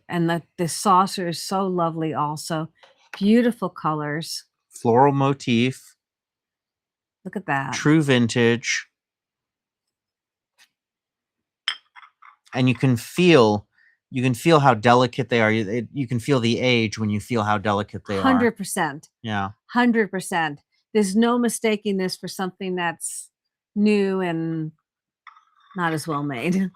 And the saucer is so lovely also. Beautiful colors. Floral motif. Look at that. True vintage. And you can feel how delicate they are. You can feel the age when you feel how delicate they are. 100%. Yeah. 100%. There's no mistaking this for something that's new and not as well made.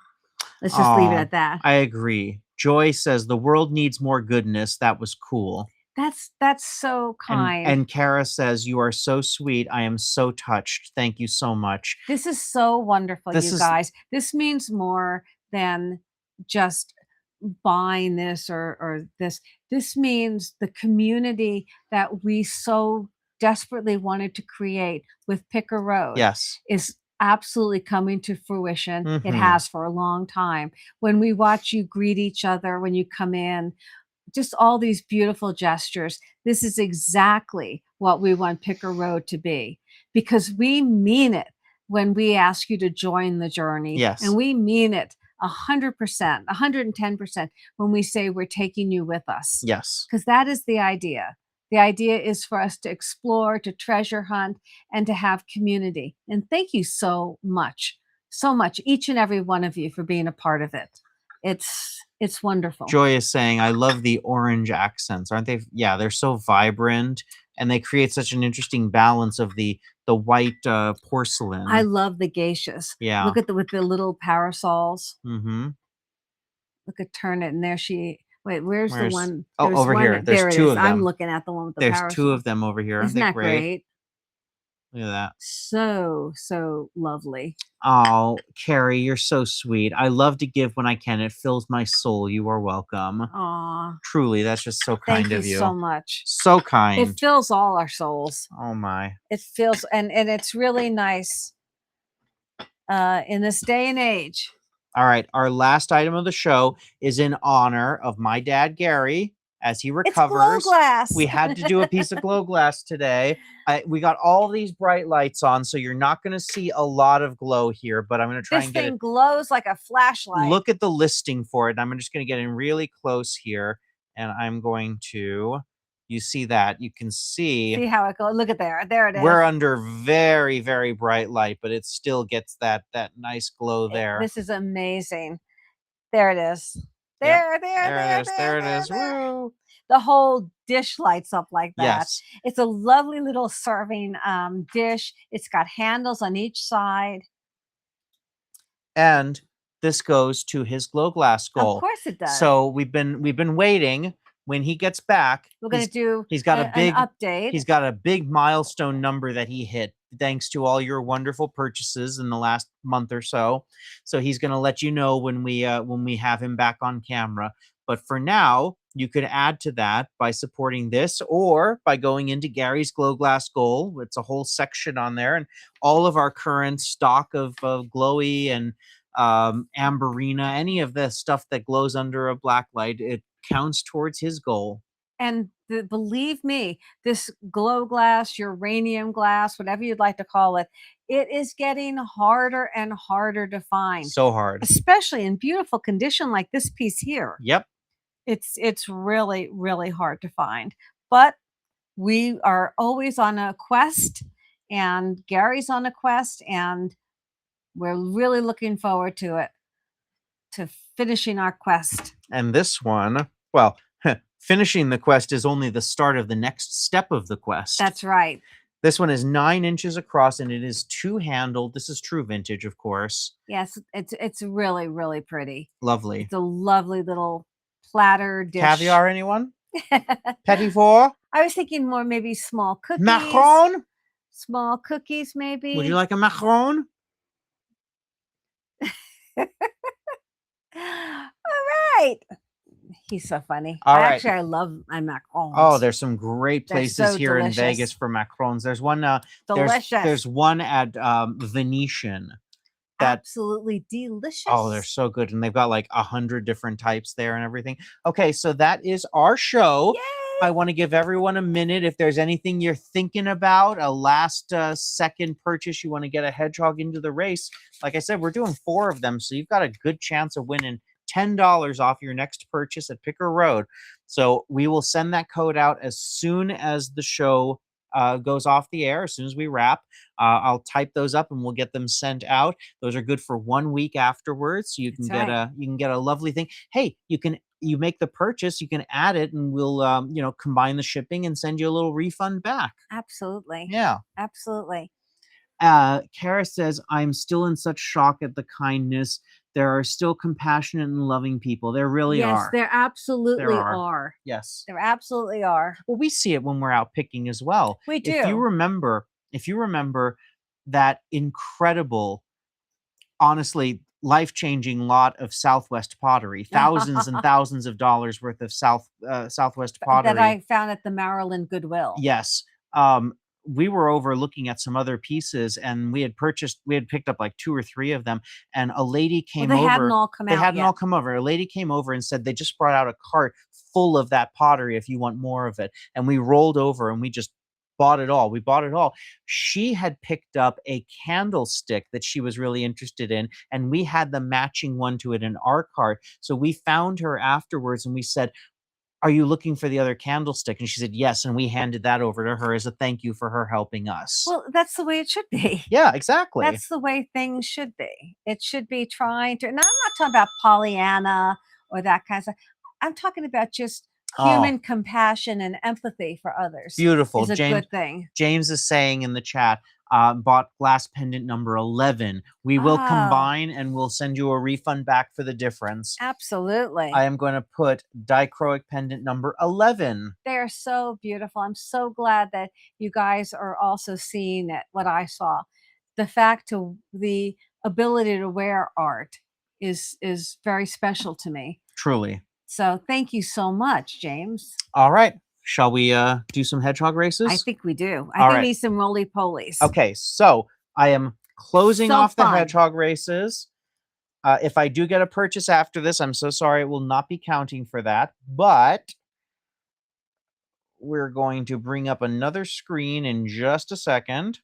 Let's just leave it at that. I agree. Joy says the world needs more goodness. That was cool. That's so kind. And Kara says, you are so sweet. I am so touched. Thank you so much. This is so wonderful, you guys. This means more than just buying this or this. This means the community that we so desperately wanted to create with Picker Road. Yes. Is absolutely coming to fruition. Mm-hmm. It has for a long time. When we watch you greet each other when you come in, just all these beautiful gestures. This is exactly what we want Picker Road to be, because we mean it when we ask you to join the journey. Yes. And we mean it 100%, 110% when we say we're taking you with us. Yes. Because that is the idea. The idea is for us to explore, to treasure hunt, and to have community. And thank you so much, each and every one of you, for being a part of it. It's wonderful. Joy is saying, I love the orange accents. Aren't they? Yeah, they're so vibrant, and they create such an interesting balance of the white porcelain. I love the geishas. Yeah. Look at with the little parasols. Mm-hmm. Look at turn it, and there she. Wait, where's the one? Oh, over here. There's two of them. I'm looking at the one with the parasol. There's two of them over here. Isn't that great? Look at that. So lovely. Oh, Carrie, you're so sweet. I love to give when I can. It fills my soul. You are welcome. Aw. Truly, that's just so kind of you. Thank you so much. So kind. It fills all our souls. Oh my. It feels, and it's really nice in this day and age. All right, our last item of the show is in honor of my dad, Gary, as he recovers. It's glow glass. We had to do a piece of glow glass today. We got all these bright lights on, so you're not going to see a lot of glow here, but I'm going to try and get it. This thing glows like a flashlight. Look at the listing for it. I'm just going to get in really close here, and I'm going to... You see that? You can see how it goes. Look at there. There it is. We're under very, very bright light, but it still gets that nice glow there. This is amazing. There it is. There it is. Woo. The whole dish lights up like that. Yes. It's a lovely little serving dish. It's got handles on each side. And this goes to his glow glass goal. Of course it does. So we've been waiting. When he gets back, we're going to do he's got a big update. He's got a big milestone number that he hit thanks to all your wonderful purchases in the last month or so. So he's going to let you know when we have him back on camera. But for now, you could add to that by supporting this or by going into Gary's Glow Glass Goal. It's a whole section on there, and all of our current stock of glowy and amberina, any of the stuff that glows under a black light, it counts towards his goal. And believe me, this glow glass, uranium glass, whatever you'd like to call it, It is getting harder and harder to find, So hard. especially in beautiful condition like this piece here. Yep. It's really, really hard to find. But we are always on a quest, and Gary's on a quest, and we're really looking forward to it, to finishing our quest. And this one, well, finishing the quest is only the start of the next step of the quest. That's right. This one is 9 inches across and it is 2-handled. This is true vintage, of course. Yes, it's really, really pretty. Lovely. It's a lovely little platter dish. Caviar, anyone? Petit four? I was thinking more maybe small cookies. Macaron? Small cookies, maybe. Would you like a macaron? All right. He's so funny. All right. Actually, I love my macarons. Oh, there's some great They're places so here delicious. in Vegas for macarons. There's one. Delicious. There's one at Venetian. That absolutely delicious. oh, they're so good, and they've got like 100 different types there and everything. Okay, so that is our show. Yay! I want to give everyone a minute. If there's anything you're thinking about, a last second purchase, you want to get a hedgehog into the race. Like I said, we're doing 4 of them, so you've got a good chance of winning $10 off your next purchase at Picker Road. So we will send that code out as soon as the show goes off the air, as soon as we wrap. I'll type those up and we'll get them sent out. Those are good for 1 week afterwards. So you can get a lovely thing. Hey, you make the purchase, you can add it, and we'll combine the shipping and send you a little refund back. Absolutely. Yeah. Absolutely. Kara says, I'm still in such shock at the kindness. There are still compassionate and loving people. There really are. Yes, there absolutely are. Yes. There absolutely are. Well, we see it when we're out picking as well. We do. If you remember that incredible, honestly, life-changing lot of Southwest pottery, thousands and thousands of dollars worth of Southwest pottery that I found at the Maryland Goodwill. Yes. We were over looking at some other pieces, and we had picked up like 2 or 3 of them, and a lady came over. They hadn't all come out. They hadn't all come over. A lady came over and said they just brought out a cart full of that pottery if you want more of it. And we rolled over and we just bought it all. We bought it all. She had picked up a candlestick that she was really interested in, and we had the matching one to it in our cart. So we found her afterwards and we said, are you looking for the other candlestick? And she said, yes. And we handed that over to her as a thank you for her helping us. Well, that's the way it should be. Yeah, exactly. That's the way things should be. It should be trying to, and I'm not talking about Pollyanna or that kind of stuff. I'm talking about just human compassion and empathy for others. Beautiful. Is a good thing. James is saying in the chat, bought glass pendant number 11. We will combine and we'll send you a refund back for the difference. Absolutely. I am going to put Dichroic pendant number 11. They are so beautiful. I'm so glad that you guys are also seeing it, what I saw. The ability to wear art is very special to me. Truly. So thank you so much, James. All right. Shall we do some hedgehog races? I think we do. I think we need some roly-polies. Okay, so I am closing off the hedgehog races. If I do get a purchase after this, I'm so sorry, it will not be counting for that. But we're going to bring up another screen in just a second.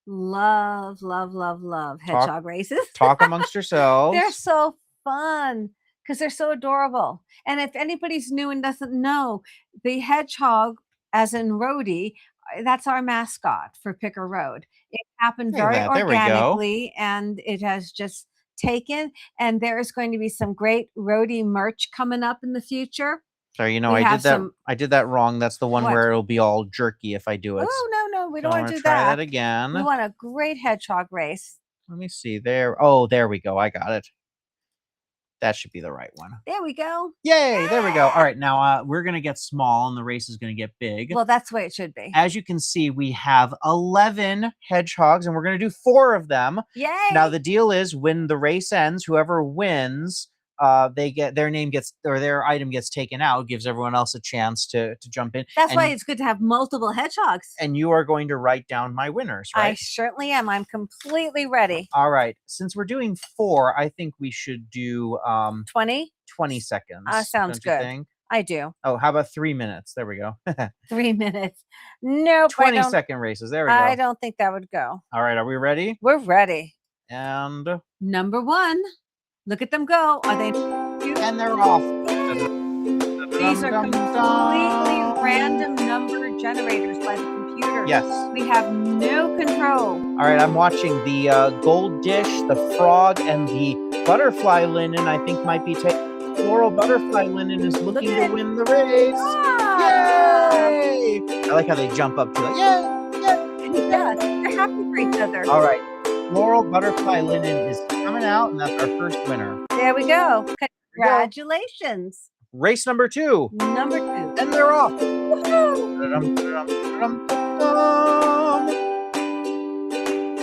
Love, love, love, love hedgehog races. Talk amongst yourselves. They're so fun because they're so adorable. And if anybody's new and doesn't know, the hedgehog, as in Rhodey, that's our mascot for Picker Road. It happened very organically, and it has just taken. And there is going to be some great Rhodey merch coming up in the future. Sorry, I did that wrong. That's the one where it'll be all jerky if I do it. Oh, no, we don't want to do try that. that again. We want a great hedgehog race. Let me see there. Oh, there we go. I got it. That should be the right one. There we go. Yay, there we go. All right, now we're going to get small and the race is going to get big. Well, that's the way it should be. As you can see, we have 11 hedgehogs and we're going to do 4 of them. Yay. Now, the deal is when the race ends, whoever wins, they get their name gets, or their item gets taken out, gives everyone else a chance to jump in. That's why it's good to have multiple hedgehogs. And you are going to write down my winners, right? I certainly am. I'm completely ready. All right. Since we're doing 4, I think we should do 20 seconds. Sounds good. I do. Oh, how about 3 minutes? There we go. 3 minutes. Nope, I 20 don't. second races. There we I go. don't think that would go. All right, are we ready? We're ready. And Number 1. Look at them go. Are they cute? and they're off. These are completely random number generators by the computer. Yes. We have no control. All right, I'm watching the gold dish, the frog, and the butterfly linen. I think might be taking. Floral butterfly linen is looking to win the race. Ah! Yay! I like how they jump up to it. Yay! Yeah, they're happy for each other. All right, floral butterfly linen is coming out, and that's our first winner. There we go. Congratulations. Race number 2. Number 2. And they're off.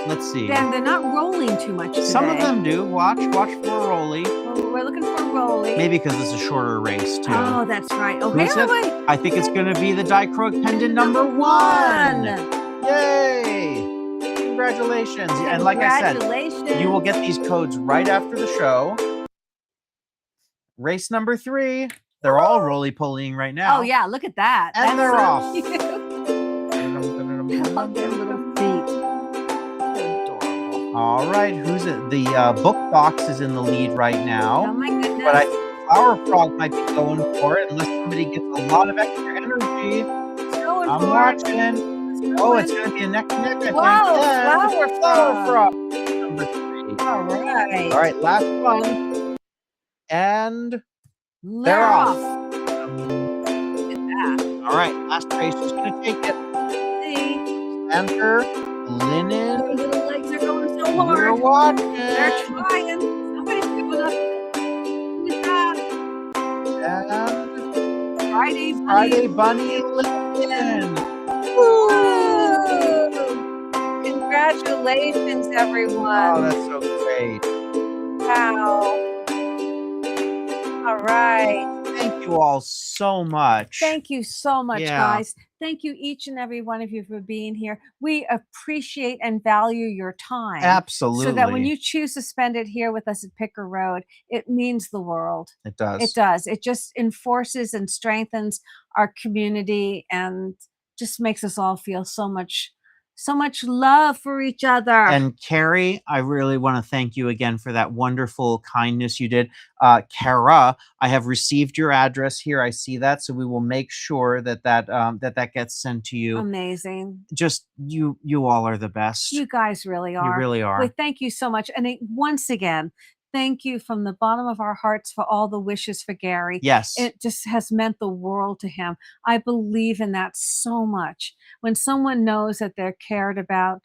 Let's see. Dan, they're not rolling too much today. Some of them do. Watch for a rolly. Well, we're looking for a rolly. Maybe because it's a shorter race, too. Oh, that's right. Okay, Who's it? wait. I think it's going to be the Dichroic pendant number 1. Yay! Congratulations. And like I said, you will get these codes right after the show. Race number 3. They're all roly-polying right now. Oh, yeah. Look at that. And they're off. Oh, their little feet. Adorable. All right. Who's it? The book box is in the lead right now. Oh, my goodness. But I think Flower Frog might be going for it unless somebody gets a lot of extra energy. I'm watching. Oh, it's going to be a neck to neck, I think. Whoa, Yeah. Flower Frog. Number 3. All right. All right, last one. And they're off. Look at that. All right, last race is going to take it. See? Enter Their linen. little legs are going so We're hard. watching. They're trying. Somebody's doing up. Who is that? And Friday Bunny. Friday Bunny linen. Woo! Congratulations, everyone. Oh, that's so great. Wow. All right. Thank you all so much. Thank you so much, Yeah. guys. Thank you, each and every one of you, for being here. We appreciate and value your time. Absolutely. So that when you choose to spend it here with us at Picker Road, it means the world. It does. It does. It just enforces and strengthens our community and just makes us all feel so much love for each other. And Carrie, I really want to thank you again for that wonderful kindness you did. Kara, I have received your address here. I see that, so we will make sure that that gets sent to you. Amazing. Just you all are the best. You guys really are. You really are. Well, thank you so much. And once again, thank you from the bottom of our hearts for all the wishes for Gary. Yes. It just has meant the world to him. I believe in that so much. When someone knows that they're cared about,